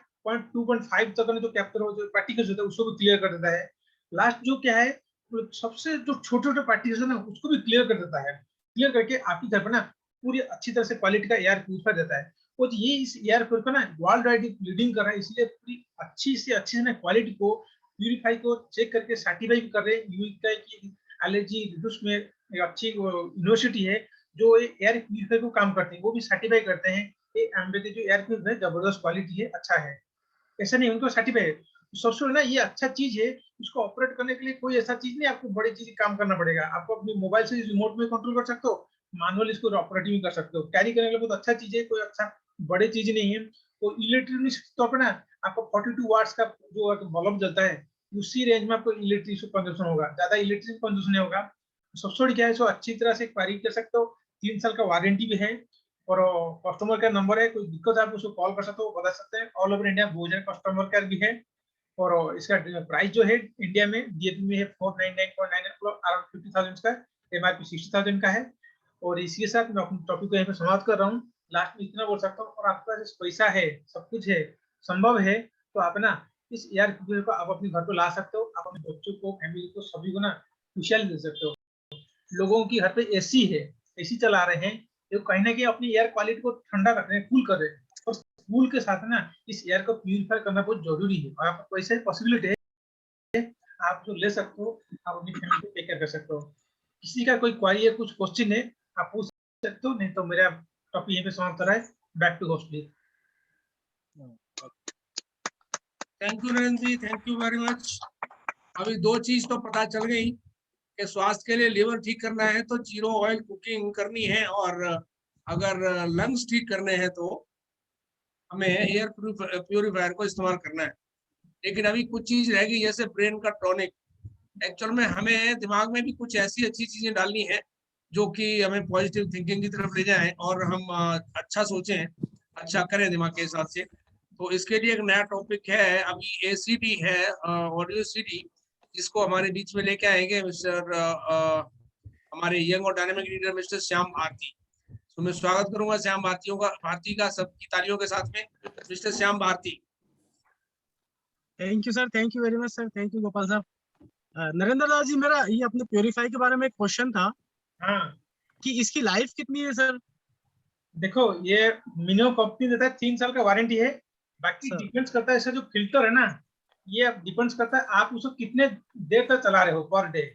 2.5 तक जो कैप्चर हो जो पार्टिकल्स होते हैं उसको भी क्लियर कर देता है। लास्ट जो क्या है सबसे जो छोटे छोटे पार्टिकल्स है ना उसको भी क्लियर कर देता है। क्लियर करके आपकी घर पर ना पूरी अच्छी तरह से क्वालिटी का एयर प्यूरिफायर देता है। और ये इस एयर प्यूरिफायर ना वर्ल्ड वाइड लीडिंग कर रहा है, इसलिए पूरी अच्छी से ना क्वालिटी को प्यूरिफाई को चेक करके सर्टिफाई कर रहे हैं यूनिकाई की एलर्जी रिड्यूस में एक अच्छी यूनिवर्सिटी है जो एयर प्यूरिफायर को काम करते हैं, वो भी सर्टिफाई करते हैं कि एम्बे के जो एयर प्यूरिफायर जबरदस्त क्वालिटी है, अच्छा है। ऐसा नहीं उनको सर्टिफाई है। सबसे ना ये अच्छा चीज है, इसको ऑपरेट करने के लिए कोई ऐसा चीज नहीं आपको बड़ी चीज काम करना पड़ेगा। आपको अपने मोबाइल से रिमोट में कंट्रोल कर सकते हो, मैनुअल इसको ऑपरेटिंग भी कर सकते हो। कैरी करने के लिए बहुत अच्छा चीज है, कोई अच्छा बड़ी चीज नहीं है। तो इलेक्ट्रिक तौर पर ना आपको 42 वाट्स का जो बल्ब जलता है उसी रेंज में आपको इलेक्ट्रिक कंजप्शन होगा, ज्यादा इलेक्ट्रिक कंजप्शन नहीं होगा। सबसे बड़ी क्या है इसको अच्छी तरह से क्वारी कर सकते हो, 3 साल का वारंटी भी है और कस्टमर केयर नंबर है, कोई दिक्कत है आप उसको कॉल कर सकते हो, बता सकते हैं। All over India 2000 customer care भी है और इसका प्राइस जो है इंडिया में डीएपी में है 499.99 अराउंड 50,000 का, एमआरपी 60,000 का है। और इसी के साथ मैं अपने टॉपिक को यहाँ पे समाप्त कर रहा हूँ। लास्ट में इतना बोल सकता हूँ, और आपके पास पैसा है, सब कुछ है, संभव है, तो आप ना इस एयर प्यूरिफायर को आप अपने घर पे ला सकते हो। आप अपने बच्चों को, फैमिली को, सभी को ना खुशहाली दे सकते हो। लोगों की घर पे एसी है, एसी चला रहे हैं, जो कहीं ना कहीं अपनी एयर क्वालिटी को ठंडा कर रहे हैं, कूल कर रहे हैं। और कूल के साथ ना इस एयर को प्यूरिफाई करना बहुत जरूरी है। और आपको पैसे पॉसिबिलिटी है, आप जो ले सकते हो, आप अपनी फैमिली को टेक केयर कर सकते हो। किसी का कोई क्वारी है, कुछ क्वेश्चन है, आप पूछ सकते हो, नहीं तो मेरा टॉपिक यहीं पे समाप्त हो रहा है। Back to host please. Thank you Narendra ji, thank you very much. अभी 2 चीज तो पता चल गई कि स्वास्थ्य के लिए लिवर ठीक करना है तो 0 ऑयल कुकिंग करनी है, और अगर लंग्स ठीक करने हैं तो हमें एयर प्यूरिफायर को इस्तेमाल करना है। लेकिन अभी कुछ चीज रहेगी जैसे ब्रेन का टॉनिक, एक्चुअल में हमें दिमाग में भी कुछ ऐसी अच्छी चीजें डालनी है जो कि हमें पॉजिटिव थिंकिंग की तरफ ले जाएं और हम अच्छा सोचें, अच्छा करें दिमाग के हिसाब से। तो इसके लिए एक नया टॉपिक है, अभी एसीडी है, ऑडियो सीडी, जिसको हमारे बीच में लेके आएंगे मिस्टर हमारे यंग और dynamic leader mister Shyam Bharti. तो मैं स्वागत करूंगा श्याम भारती का सबकी तालियों के साथ में। Mister Shyam Bharti. Thank you sir, thank you very much sir, thank you Gopal sahab. Narendra Das जी, मेरा ये अपने प्योरीफाई के बारे में एक क्वेश्चन था हाँ कि इसकी लाइफ कितनी है सर? देखो, ये मिनिमम कंपनी देता है 3 साल का वारंटी है। बाकी सर। डिपेंड्स करता है, इसका जो फिल्टर है ना, ये डिपेंड्स करता है आप उसको कितने देर तक चला रहे हो पर डे।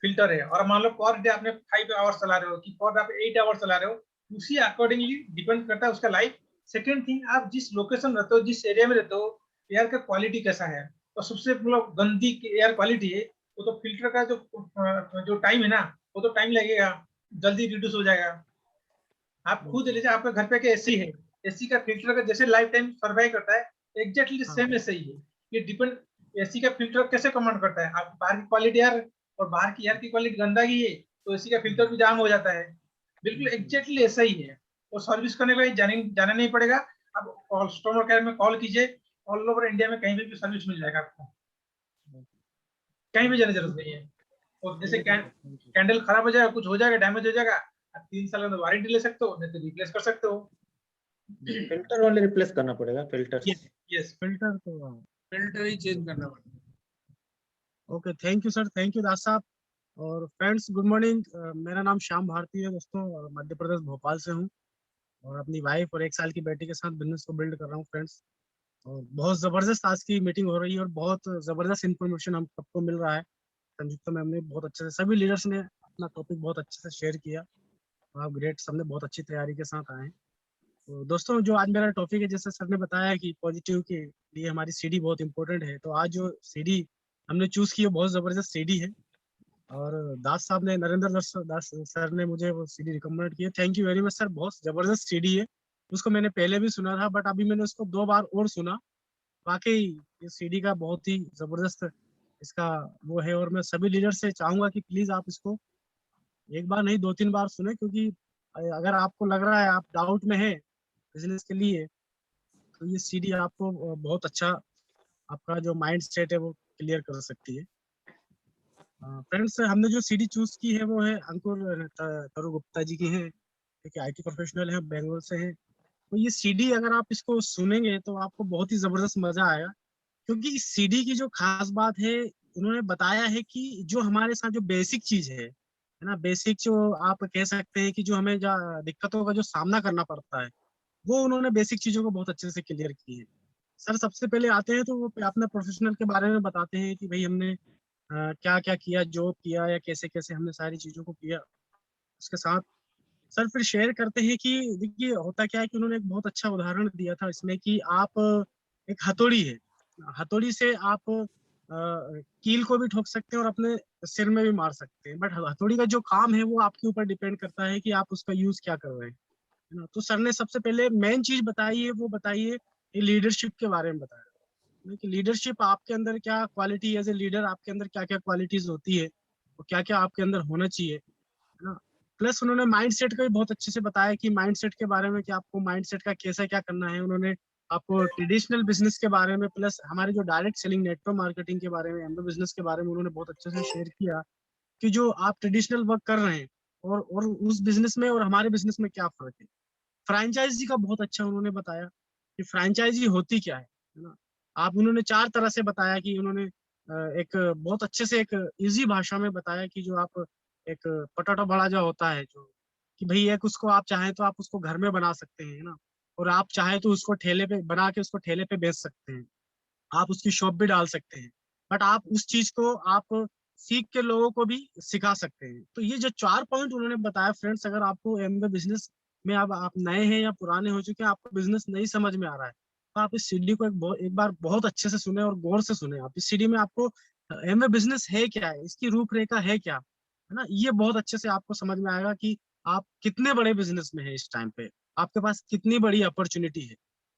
फिल्टर है, और मान लो पर डे आपने 5 आवर्स चला रहे हो कि पर डे आप 8 आवर्स चला रहे हो, उसी अकॉर्डिंगली डिपेंड करता है उसका लाइफ। सेकेंड थिंग, आप जिस लोकेशन रहते हो, जिस एरिया में रहते हो, एयर का क्वालिटी कैसा है। तो सबसे मतलब गंदी एयर क्वालिटी है वो तो फिल्टर का जो टाइम है ना, वो तो टाइम लगेगा, जल्दी रिड्यूस हो जाएगा। आप खुद लीजिए, आपके घर पे के एसी है, एसी का फिल्टर का जैसे लाइफ टाइम सर्वाइव करता है, एग्जैक्टली सेम ऐसे ही है। ये डिपेंड, एसी का फिल्टर कैसे कमांड करता है। आप बाहर की क्वालिटी एयर और बाहर की एयर की क्वालिटी गंदा ही है तो एसी का फिल्टर भी जाम हो जाता है। बिल्कुल एग्जैक्टली ऐसा ही है। वो सर्विस करने के लिए जाना नहीं पड़ेगा। आप कस्टमर केयर में कॉल कीजिए, ऑल ओवर इंडिया में कहीं भी सर्विस मिल जाएगा आपको, कहीं भी जाने की जरूरत नहीं है। और जैसे कैंडल खराब हो जाएगा, कुछ हो जाएगा, डैमेज हो जाएगा, आप 3 साल का वारंटी ले सकते हो, नहीं तो रिप्लेस कर सकते हो। फिल्टर ओनली रिप्लेस करना पड़ेगा, फिल्टर। यस, फिल्टर तो फिल्टर ही चेंज करना पड़ेगा। Okay, thank you sir, thank you Das साहब। और फ्रेंड्स, गुड मॉर्निंग। मेरा नाम श्याम भारती है दोस्तों, और मध्य प्रदेश भोपाल से हूँ, और अपनी वाइफ और 1 साल की बेटी के साथ बिजनेस को बिल्ड कर रहा हूँ फ्रेंड्स। और बहुत जबरदस्त आज की मीटिंग हो रही है और बहुत जबरदस्त इन्फॉर्मेशन हम सबको मिल रहा है। संयुक्त मैम ने बहुत अच्छे से, सभी लीडर्स ने अपना टॉपिक बहुत अच्छे से शेयर किया। आप ग्रेट, सबने बहुत अच्छी तैयारी के साथ आए हैं। तो दोस्तों, जो आज मेरा टॉपिक है, जैसे सर ने बताया कि पॉजिटिव के लिए हमारी सीडी बहुत इंपॉर्टेंट है, तो आज जो सीडी हमने चूज की है बहुत जबरदस्त सीडी है। और दास साहब ने, नरेंद्र दास सर ने मुझे वो सीडी रिकमेंड की है। Thank you very much sir, बहुत जबरदस्त सीडी है। उसको मैंने पहले भी सुना था, बट अभी मैंने उसको 2 बार और सुना। वाकई ये सीडी का बहुत ही जबरदस्त इसका वो है, और मैं सभी लीडर से चाहूंगा कि प्लीज आप इसको 1 बार नहीं 2-3 बार सुने, क्योंकि अगर आपको लग रहा है आप डाउट में है बिजनेस के लिए, तो ये सीडी आपको बहुत अच्छा, आपका जो माइंड सेट है वो क्लियर कर सकती है। फ्रेंड्स, हमने जो सीडी चूज की है वो है अंकुर तरु गुप्ता जी की है, एक आईटी प्रोफेशनल है, बेंगलोर से है। तो ये सीडी अगर आप इसको सुनेंगे तो आपको बहुत ही जबरदस्त मजा आएगा, क्योंकि इस सीडी की जो खास बात है, उन्होंने बताया है कि जो हमारे साथ जो बेसिक चीज है ना, बेसिक जो आप कह सकते हैं कि जो हमें दिक्कतों का जो सामना करना पड़ता है, वो उन्होंने बेसिक चीजों को बहुत अच्छे से क्लियर की है। सर सबसे पहले आते हैं तो वो अपना प्रोफेशनल के बारे में बताते हैं कि भाई हमने क्या क्या किया, जॉब किया या कैसे कैसे हमने सारी चीजों को किया। उसके साथ सर फिर शेयर करते हैं कि देखिए होता क्या है कि उन्होंने एक बहुत अच्छा उदाहरण दिया था इसमें कि आप एक हथौड़ी है, हथौड़ी से आप कील को भी ठोक सकते हैं और अपने सिर में भी मार सकते हैं, बट हथौड़ी का जो काम है वो आपके ऊपर डिपेंड करता है कि आप उसका यूज क्या कर रहे हैं, है ना। तो सर ने सबसे पहले मेन चीज बताई है, वो बताइए लीडरशिप के बारे में बताया कि लीडरशिप आपके अंदर क्या क्वालिटी, एज ए लीडर आपके अंदर क्या क्या क्वालिटीज होती है और क्या क्या आपके अंदर होना चाहिए, है ना। प्लस उन्होंने माइंडसेट का भी बहुत अच्छे से बताया कि माइंडसेट के बारे में कि आपको माइंडसेट का कैसा क्या करना है। उन्होंने आपको ट्रेडिशनल बिजनेस के बारे में, प्लस हमारे जो डायरेक्ट सेलिंग नेटवर्क मार्केटिंग के बारे में, एमबी बिजनेस के बारे में उन्होंने बहुत अच्छे से शेयर किया कि जो आप ट्रेडिशनल वर्क कर रहे हैं और उस बिजनेस में और हमारे बिजनेस में क्या फर्क है। फ्रेंचाइजी का बहुत अच्छा उन्होंने बताया कि फ्रेंचाइजी होती क्या है ना। आप उन्होंने 4 तरह से बताया कि उन्होंने एक बहुत अच्छे से एक इजी भाषा में बताया कि जो आप एक पटाटा बड़ा जो होता है, जो कि भाई एक उसको आप चाहें तो आप उसको घर में बना सकते हैं ना, और आप चाहें तो उसको ठेले पे बना के उसको ठेले पे बेच सकते हैं, आप उसकी शॉप भी डाल सकते हैं, बट आप उस चीज को आप सीख के लोगों को भी सिखा सकते हैं। तो ये जो 4 पॉइंट उन्होंने बताया फ्रेंड्स, अगर आपको एमबी बिजनेस में अब आप नए हैं या पुराने हो चुके हैं, आपको बिजनेस नहीं समझ में आ रहा है, तो आप इस सीडी को एक बार बहुत अच्छे से सुने और गौर से सुने। आप इस सीडी में आपको एमबी बिजनेस है क्या है, इसकी रूपरेखा है क्या, है ना, ये बहुत अच्छे से आपको समझ में आएगा कि आप कितने बड़े बिजनेस में है इस टाइम पे, आपके पास कितनी बड़ी अपॉर्चुनिटी है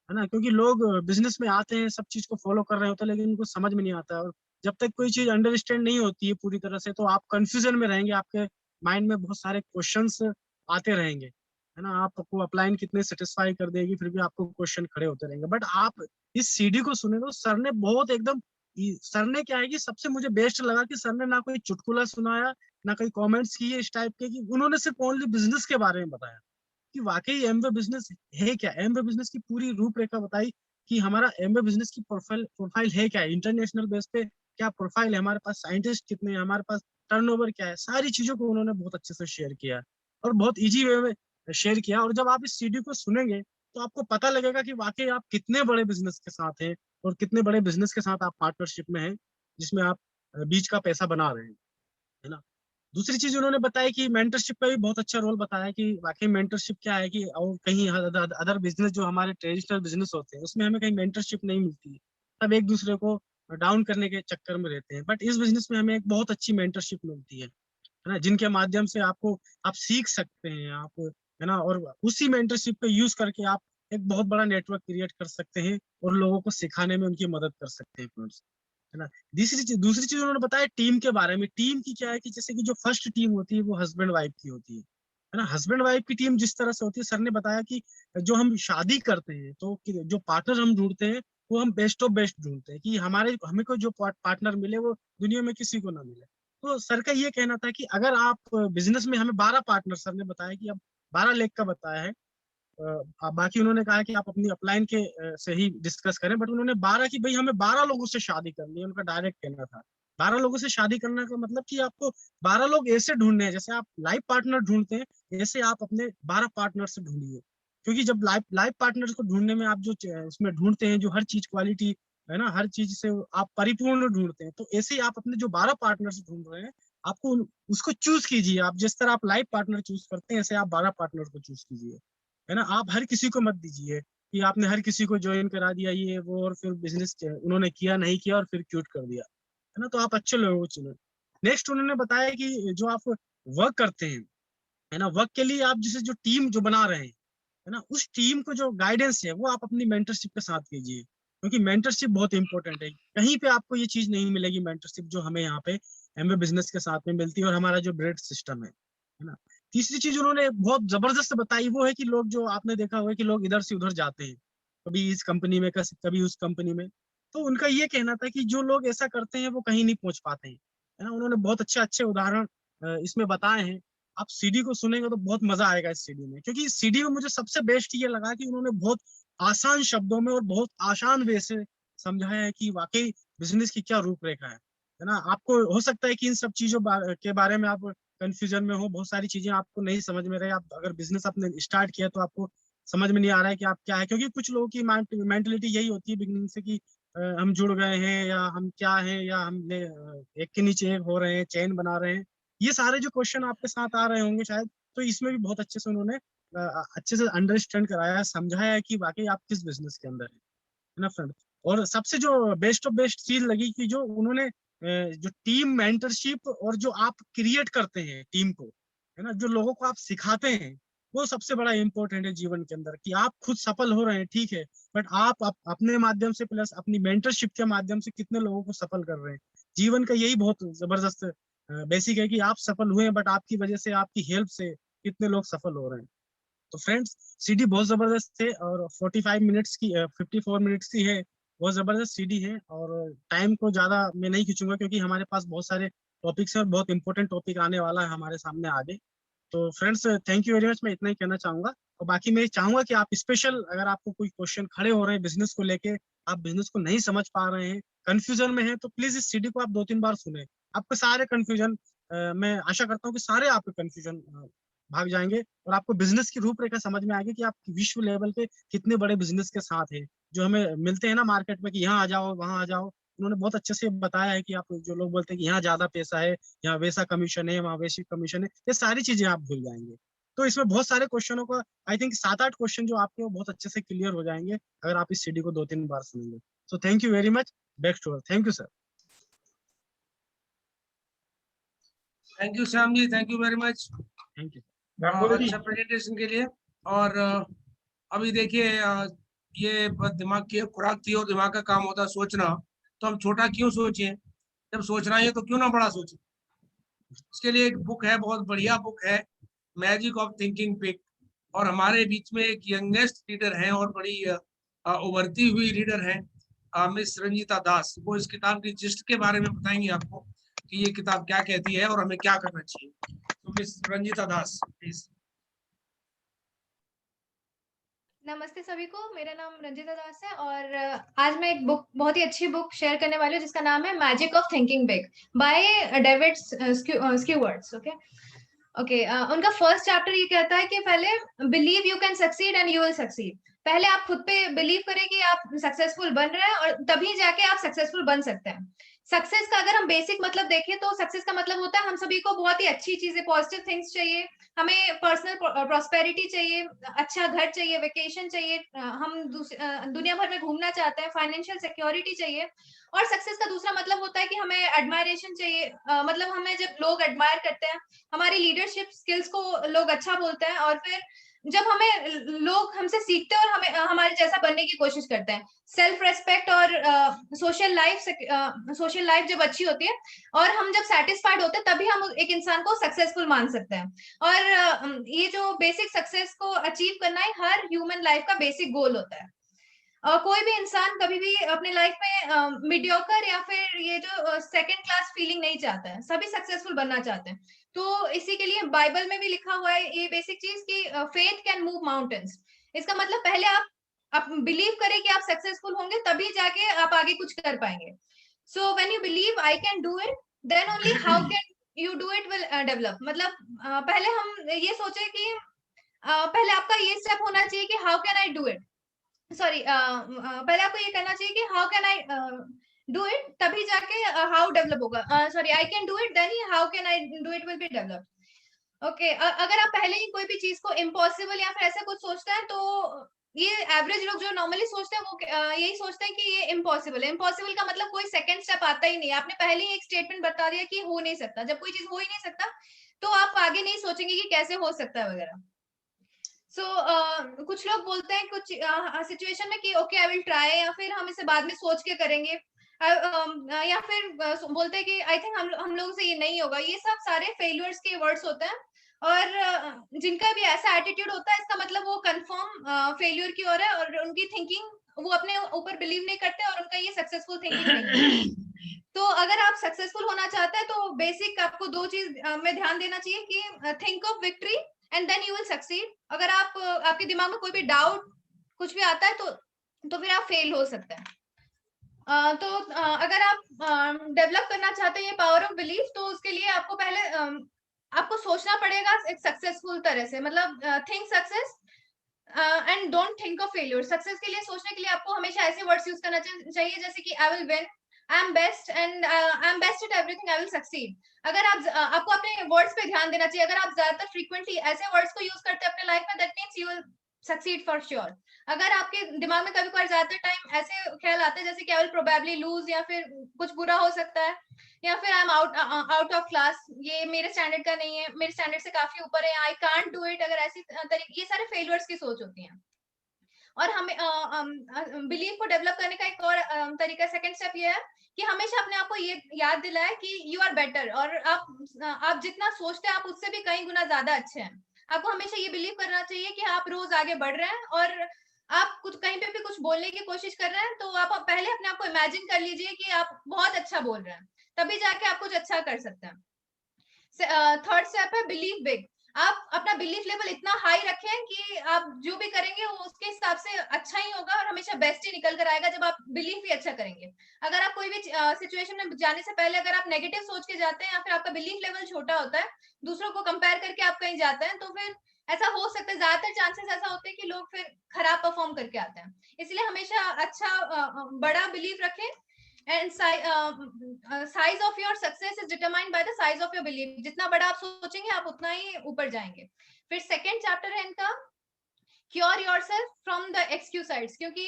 ना। क्योंकि लोग बिजनेस में आते हैं, सब चीज को फॉलो कर रहे होते हैं, लेकिन उनको समझ में नहीं आता है, और जब तक कोई चीज अंडरस्टैंड नहीं होती है पूरी तरह से, तो आप कंफ्यूजन में रहेंगे, आपके माइंड में बहुत सारे क्वेश्चंस आते रहेंगे, है ना। आपको अपलाइन कितने सेटिस्फाई कर देगी, फिर भी आपको क्वेश्चन खड़े होते रहेंगे। बट आप इस सीडी को सुने तो सर ने बहुत एकदम, सर ने क्या है कि सबसे मुझे बेस्ट लगा कि सर ने ना कोई चुटकुला सुनाया, ना कोई कमेंट्स किए इस टाइप के, कि उन्होंने सिर्फ ओनली बिजनेस के बारे में बताया कि वाकई एमवे बिजनेस है क्या, एमवे बिजनेस की पूरी रूपरेखा बताई कि हमारा एमवे बिजनेस की प्रोफाइल है क्या, इंटरनेशनल बेस पे क्या प्रोफाइल है, हमारे पास साइंटिस्ट कितने हैं, हमारे पास टर्नओवर क्या है, सारी चीजों को उन्होंने बहुत अच्छे से शेयर किया और बहुत इजी वे में शेयर किया। और जब आप इस सीडी को सुनेंगे तो आपको पता लगेगा कि वाकई आप कितने बड़े बिजनेस के साथ हैं और कितने बड़े बिजनेस के साथ आप पार्टनरशिप में हैं, जिसमें आप बीच का पैसा बना रहे हैं, है ना। दूसरी चीज उन्होंने बताया कि मेंटरशिप का भी बहुत अच्छा रोल बताया कि वाकई मेंटरशिप क्या है, कि और कहीं अदर बिजनेस जो हमारे ट्रेडिशनल बिजनेस होते हैं उसमें हमें कहीं मेंटरशिप नहीं मिलती है, सब एक दूसरे को डाउन करने के चक्कर में रहते हैं। बट इस बिजनेस में हमें एक बहुत अच्छी मेंटरशिप मिलती है ना, जिनके माध्यम से आपको आप सीख सकते हैं, आप, है ना, और उसी मेंटरशिप का यूज करके आप एक बहुत बड़ा नेटवर्क क्रिएट कर सकते हैं और लोगों को सिखाने में उनकी मदद कर सकते हैं फ्रेंड्स, है ना। दूसरी चीज उन्होंने बताया टीम के बारे में। टीम की क्या है कि जैसे कि जो फर्स्ट टीम होती है वो हस्बैंड वाइफ की होती है ना। हस्बैंड वाइफ की टीम जिस तरह से होती है, सर ने बताया कि जो हम शादी करते हैं तो जो पार्टनर हम ढूंढते हैं वो हम बेस्ट ऑफ बेस्ट ढूंढते हैं, कि हमें कोई जो पार्टनर मिले वो दुनिया में किसी को ना मिले। तो सर का ये कहना था कि अगर आप बिजनेस में, हमें 12 पार्टनर सर ने बताया कि अब 12 लेख का बताया है, बाकी उन्होंने कहा कि आप अपनी अपलाइन के से ही डिस्कस करें, बट उन्होंने 12 की, भाई हमें 12 लोगों से शादी करनी है, उनका डायरेक्ट कहना था। 12 लोगों से शादी करने का मतलब कि आपको 12 लोग ऐसे ढूंढने हैं, जैसे आप लाइफ पार्टनर ढूंढते हैं ऐसे आप अपने 12 पार्टनर से ढूंढिए। क्योंकि जब लाइफ पार्टनर को ढूंढने में आप जो उसमें ढूंढते हैं, जो हर चीज क्वालिटी, है ना, हर चीज से आप परिपूर्ण ढूंढते हैं, तो ऐसे ही आप अपने जो 12 पार्टनर से ढूंढ रहे हैं, आपको उसको चूज कीजिए। आप जिस तरह आप लाइफ पार्टनर चूज करते हैं, ऐसे आप 12 पार्टनर को चूज कीजिए, है ना। आप हर किसी को मत दीजिए कि आपने हर किसी को ज्वाइन करा दिया ये वो, और फिर बिजनेस उन्होंने किया नहीं किया और फिर क्यूट कर दिया, है ना। तो आप अच्छे लोगों को चुनो। नेक्स्ट उन्होंने बताया कि जो आप वर्क करते हैं, है ना, वर्क के लिए आप जैसे जो टीम जो बना रहे हैं, है ना, उस टीम को जो गाइडेंस है वो आप अपनी मेंटरशिप के साथ कीजिए, क्योंकि मेंटरशिप बहुत इंपॉर्टेंट है। कहीं पे आपको ये चीज नहीं मिलेगी मेंटरशिप जो हमें यहाँ पे एमवे बिजनेस के साथ में मिलती है, और हमारा जो ब्रेड सिस्टम है ना। तीसरी चीज उन्होंने बहुत जबरदस्त बताई वो है कि लोग, जो आपने देखा होगा कि लोग इधर से उधर जाते हैं, कभी इस कंपनी में कभी उस कंपनी में, तो उनका ये कहना था कि जो लोग ऐसा करते हैं वो कहीं नहीं पहुंच पाते हैं, है ना। उन्होंने बहुत अच्छे अच्छे उदाहरण इसमें बताए हैं। आप सीडी को सुनेंगे तो बहुत मजा आएगा इस सीडी में, क्योंकि इस सीडी में मुझे सबसे बेस्ट ये लगा कि उन्होंने बहुत आसान शब्दों में और बहुत आसान वे से समझाया है कि वाकई बिजनेस की क्या रूपरेखा है ना। आपको हो सकता है कि इन सब चीजों के बारे में आप कंफ्यूजन में हो, बहुत सारी चीजें आपको नहीं समझ में रहे। आप अगर बिजनेस आपने स्टार्ट किया तो आपको समझ में नहीं आ रहा है कि आप क्या है, क्योंकि कुछ लोगों की मेंटेलिटी यही होती है बिगिनिंग से कि हम जुड़ गए हैं, या हम क्या हैं, या हमने एक के नीचे एक हो रहे हैं, चेन बना रहे हैं। ये सारे जो क्वेश्चन आपके साथ आ रहे होंगे शायद, तो इसमें भी बहुत अच्छे से उन्होंने अच्छे से अंडरस्टैंड कराया, समझाया है कि वाकई आप किस बिजनेस के अंदर है ना फ्रेंड। और सबसे जो बेस्ट ऑफ बेस्ट चीज लगी कि जो उन्होंने जो टीम मेंटरशिप और जो आप क्रिएट करते हैं टीम को, है ना, जो लोगों को आप सिखाते हैं, वो सबसे बड़ा इंपॉर्टेंट है जीवन के अंदर। कि आप खुद सफल हो रहे हैं ठीक है, बट आप अपने माध्यम से प्लस अपनी मेंटरशिप के माध्यम से कितने लोगों को सफल कर रहे हैं। जीवन का यही बहुत जबरदस्त बेसिक है कि आप सफल हुए, बट आपकी वजह से, आपकी हेल्प से कितने लोग सफल हो रहे हैं। तो फ्रेंड्स, सीडी बहुत जबरदस्त है और 45 मिनट्स की 54 मिनट्स की है, बहुत जबरदस्त सीडी है। और टाइम को ज्यादा मैं नहीं खींचूंगा, क्योंकि हमारे पास बहुत सारे टॉपिक्स हैं और बहुत इंपॉर्टेंट टॉपिक आने वाला है हमारे सामने आगे। तो friends, thank you very much, मैं इतना ही कहना चाहूंगा। और बाकी मैं चाहूंगा कि आप स्पेशल, अगर आपको कोई क्वेश्चन खड़े हो रहे हैं बिजनेस को लेके, आप बिजनेस को नहीं समझ पा रहे हैं, कंफ्यूजन में है, तो प्लीज इस सीडी को आप 2-3 बार सुने। आपके सारे कंफ्यूजन, मैं आशा करता हूँ कि सारे आपके कंफ्यूजन भाग जाएंगे, और आपको बिजनेस की रूपरेखा समझ में आएगी कि आप विश्व लेवल पे कितने बड़े बिजनेस के साथ है, जो हमें मिलते हैं ना मार्केट में, कि यहाँ आ जाओ वहां आ जाओ। उन्होंने बहुत अच्छे से बताया है कि आप, जो लोग बोलते हैं कि यहाँ ज्यादा पैसा है, यहाँ वैसा कमीशन है, वहाँ वैसी कमीशन है, ये सारी चीजें आप भूल जाएंगे। तो इसमें बहुत सारे क्वेश्चनों का, आई थिंक 7-8 क्वेश्चन जो आपके, वो बहुत अच्छे से क्लियर हो जाएंगे अगर आप इस सीडी को 2-3 बार सुनेंगे। So thank you very much, back to, thank you sir. Thank you Shyam ji, thank you very much thank you. अच्छा प्रेजेंटेशन के लिए। और अभी देखिए, ये बस दिमाग की खुराक थी और दिमाग का काम होता है सोचना, तो हम छोटा क्यों सोचें। जब सोचना ही है तो क्यों ना बड़ा सोचे। उसके लिए एक बुक है, बहुत बढ़िया बुक है, मैजिक ऑफ थिंकिंग बिग। और हमारे बीच में एक यंगेस्ट लीडर हैं और बड़ी उभरती हुई लीडर हैं, मिस रंजीता दास। वो इस किताब की जिस्ट के बारे में बताएंगी आपको कि ये किताब क्या कहती है और हमें क्या करना चाहिए। तो मिस रंजीता दास प्लीज। नमस्ते सभी को, मेरा नाम रंजिता दास है और आज मैं एक बुक, बहुत ही अच्छी बुक शेयर करने वाली हूँ जिसका नाम है magic of thinking big by David Schwartz. ओके, उनका फर्स्ट चैप्टर ये कहता है कि पहले believe you can succeed and you will succeed. पहले आप खुद पे बिलीव करें कि आप सक्सेसफुल बन रहे हैं और तभी जाके आप सक्सेसफुल बन सकते हैं। सक्सेस का अगर हम बेसिक मतलब देखें तो सक्सेस का मतलब होता है हम सभी को बहुत ही अच्छी चीजें, पॉजिटिव थिंग्स चाहिए, हमें पर्सनल प्रॉस्पेरिटी चाहिए, अच्छा घर चाहिए, वेकेशन चाहिए, हम दुनिया भर में घूमना चाहते हैं, फाइनेंशियल सिक्योरिटी चाहिए। और सक्सेस का दूसरा मतलब होता है कि हमें एडमायरेशन चाहिए, मतलब हमें जब लोग एडमायर करते हैं, हमारी लीडरशिप स्किल्स को लोग अच्छा बोलते हैं और फिर जब हमें लोग हमसे सीखते हैं और हमें हमारे जैसा बनने की कोशिश करते हैं। सेल्फ रेस्पेक्ट और सोशल लाइफ जब अच्छी होती है और हम जब सेटिस्फाइड होते हैं तभी हम एक इंसान को सक्सेसफुल मान सकते हैं। और ये जो बेसिक सक्सेस को अचीव करना है हर ह्यूमन लाइफ का बेसिक गोल होता है। कोई भी इंसान कभी भी अपने लाइफ में मीडियोकर या फिर ये जो सेकंड क्लास फीलिंग नहीं चाहता है, सभी सक्सेसफुल बनना चाहते हैं। तो इसी के लिए बाइबल में भी लिखा हुआ है ये बेसिक चीज कि फेथ कैन मूव माउंटेन्स। इसका मतलब पहले आप बिलीव करें कि आप सक्सेसफुल होंगे तभी जाके आप आगे कुछ कर पाएंगे। So when you believe I can do it then only how can you do it will develop. मतलब पहले हम ये सोचे कि पहले आपका ये स्टेप होना चाहिए कि how can I do it, sorry पहले आपको ये करना चाहिए कि how can I do it, तभी जाके हाउ डेवलप होगा। Sorry, I can do it then ही how can I do it will be develop. Okay, अगर आप पहले ही कोई भी चीज को इम्पॉसिबल या फिर ऐसा कुछ सोचते हैं तो ये एवरेज लोग जो नॉर्मली सोचते हैं वो यही सोचते हैं कि ये इम्पॉसिबल है। इम्पॉसिबल का मतलब कोई सेकंड स्टेप आता ही नहीं, आपने पहले ही एक स्टेटमेंट बता दिया कि हो नहीं सकता। जब कोई चीज हो ही नहीं सकता तो आप आगे नहीं सोचेंगे कि कैसे हो सकता है वगैरह। कुछ लोग बोलते हैं कुछ सिचुएशन में कि ओके आई विल ट्राई, या फिर हम इसे बाद में सोच के करेंगे, या फिर बोलते हैं कि आई थिंक हम लोगों से ये नहीं होगा। ये सब सारे फेलियर्स के वर्ड्स होते हैं और जिनका भी ऐसा एटीट्यूड होता है इसका मतलब वो कंफर्म फेलियर की ओर है और उनकी थिंकिंग, वो अपने ऊपर बिलीव नहीं करते और उनका ये सक्सेसफुल थिंकिंग नहीं है। तो अगर आप सक्सेसफुल होना चाहते हैं तो बेसिक आपको दो चीज में ध्यान देना चाहिए कि think of victory and then you will succeed. अगर आप आपके दिमाग में कोई भी डाउट कुछ भी आता है तो फिर आप फेल हो सकते हैं। अगर आप डेवलप करना चाहते हैं ये पावर ऑफ बिलीफ, तो उसके लिए आपको पहले आपको सोचना पड़ेगा एक सक्सेसफुल तरह से। मतलब think success and don't think of failure. Success के लिए सोचने के लिए आपको हमेशा ऐसे वर्ड्स यूज करना चाहिए जैसे कि I will win, I am best and I am best at everything, I will succeed. अगर आपको अपने वर्ड्स पे ध्यान देना चाहिए। अगर आप ज्यादातर फ्रीक्वेंटली ऐसे वर्ड्स को यूज करते हैं अपने लाइफ में, that means you will succeed for sure. अगर आपके दिमाग में कभी कभार ज्यादातर टाइम ऐसे ख्याल आते हैं जैसे कि आई विल प्रोबेबली लूज, या फिर कुछ बुरा हो सकता है, या फिर I am out of class, ये मेरे स्टैंडर्ड का नहीं है, मेरे स्टैंडर्ड से काफी ऊपर है, आई कांट डू इट, अगर ऐसी तरीके, ये सारे फेलियर्स की सोच होती है। और हमें बिलीफ को डेवलप करने का एक और तरीका, सेकंड स्टेप ये है कि हमेशा अपने आप को ये याद दिलाए कि यू आर बेटर, और आप जितना सोचते हैं आप उससे भी कई गुना ज्यादा अच्छे हैं। आपको हमेशा ये बिलीव करना चाहिए कि आप रोज आगे बढ़ रहे हैं और आप कुछ कहीं पे भी कुछ बोलने की कोशिश कर रहे हैं तो आप पहले अपने आप को इमेजिन कर लीजिए कि आप बहुत अच्छा बोल रहे हैं, तभी जाके आप कुछ अच्छा कर सकते हैं। थर्ड स्टेप है बिलीव बिग। आप अपना बिलीफ लेवल इतना हाई रखें कि आप जो भी करेंगे वो उसके हिसाब से अच्छा ही होगा और हमेशा बेस्ट ही निकल कर आएगा जब आप बिलीफ भी अच्छा करेंगे। अगर आप कोई भी सिचुएशन में जाने से पहले अगर आप नेगेटिव सोच के जाते हैं या फिर आपका बिलीफ लेवल छोटा होता है, दूसरों को कंपेयर करके आप कहीं जाते हैं, तो फिर ऐसा हो सकता है, ज्यादातर चांसेस ऐसा होते हैं कि लोग फिर खराब परफॉर्म करके आते हैं। इसलिए हमेशा अच्छा बड़ा बिलीफ रखें। And size of your success is determined by the size of your belief. जितना बड़ा आप सोचेंगे आप उतना ही ऊपर जाएंगे। फिर सेकंड चैप्टर है इनका क्योर योरसेल्फ फ्रॉम द एक्सक्यूसाइड्स, क्योंकि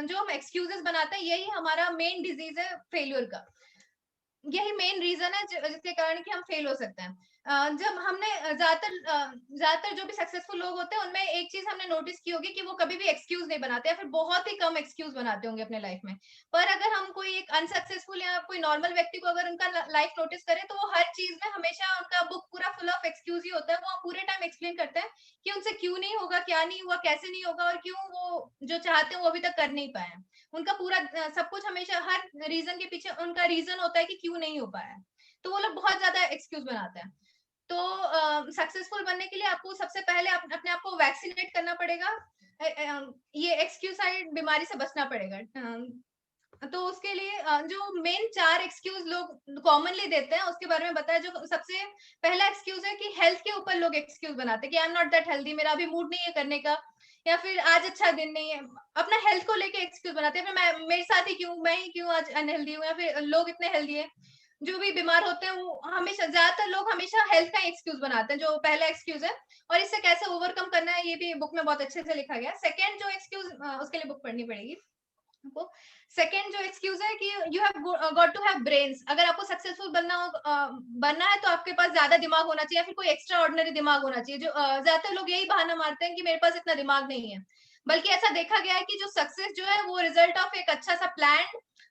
जो हम एक्सक्यूजेस बनाते हैं यही हमारा मेन डिजीज है फेलियर का, यही मेन रीजन है जिसके कारण कि हम फेल हो सकते हैं। जब हमने ज्यादातर जो भी सक्सेसफुल लोग होते हैं उनमें एक चीज हमने नोटिस की होगी कि वो कभी भी एक्सक्यूज नहीं बनाते या फिर बहुत ही कम एक्सक्यूज बनाते होंगे अपने लाइफ में। पर अगर हम कोई एक अनसक्सेसफुल या कोई नॉर्मल व्यक्ति को अगर उनका लाइफ नोटिस करें तो वो हर चीज में हमेशा उनका बुक पूरा फुल ऑफ एक्सक्यूज ही होता है। वो पूरे टाइम एक्सप्लेन करते हैं कि उनसे क्यों नहीं होगा, क्या नहीं हुआ, कैसे नहीं होगा और क्यों वो जो चाहते हैं वो अभी तक कर नहीं पाए। उनका पूरा सब कुछ हमेशा हर रीजन के पीछे उनका रीजन होता है कि क्यों नहीं हो पाया। तो वो लोग बहुत ज्यादा एक्सक्यूज बनाते हैं। तो सक्सेसफुल बनने के लिए आपको सबसे पहले अपने आप को वैक्सीनेट करना पड़ेगा। ये एक्सक्यूसाइड बीमारी से बचना पड़ेगा। तो उसके लिए जो मेन 4 एक्सक्यूज लोग कॉमनली देते हैं उसके बारे में बताया। जो सबसे पहला एक्सक्यूज है कि हेल्थ के ऊपर लोग एक्सक्यूज बनाते हैं कि I am not that healthy, मेरा अभी मूड नहीं है करने का, या फिर आज अच्छा दिन नहीं है। अपना हेल्थ को लेके एक्सक्यूज बनाते हैं, फिर मैं मेरे साथ ही क्यों, मैं ही क्यों आज अनहेल्दी हूँ, या फिर लोग इतने हेल्दी है। जो भी बीमार होते हैं वो हमेशा, ज्यादातर लोग हमेशा हेल्थ का एक्सक्यूज बनाते हैं, जो पहला एक्सक्यूज है। और इससे कैसे ओवरकम करना है ये भी बुक में बहुत अच्छे से लिखा गया। सेकेंड जो एक्सक्यूज, उसके लिए बुक पढ़नी पड़ेगी आपको। सेकेंड जो एक्सक्यूज है कि you have got to have brains. अगर आपको सक्सेसफुल बनना है तो आपके पास ज्यादा दिमाग होना चाहिए, या फिर कोई एक्स्ट्रा ऑर्डिनरी दिमाग होना चाहिए। जो ज्यादातर लोग यही बहाना मारते हैं कि मेरे पास इतना दिमाग नहीं है, बल्कि ऐसा देखा गया है कि जो सक्सेस जो है वो रिजल्ट ऑफ एक अच्छा सा plan,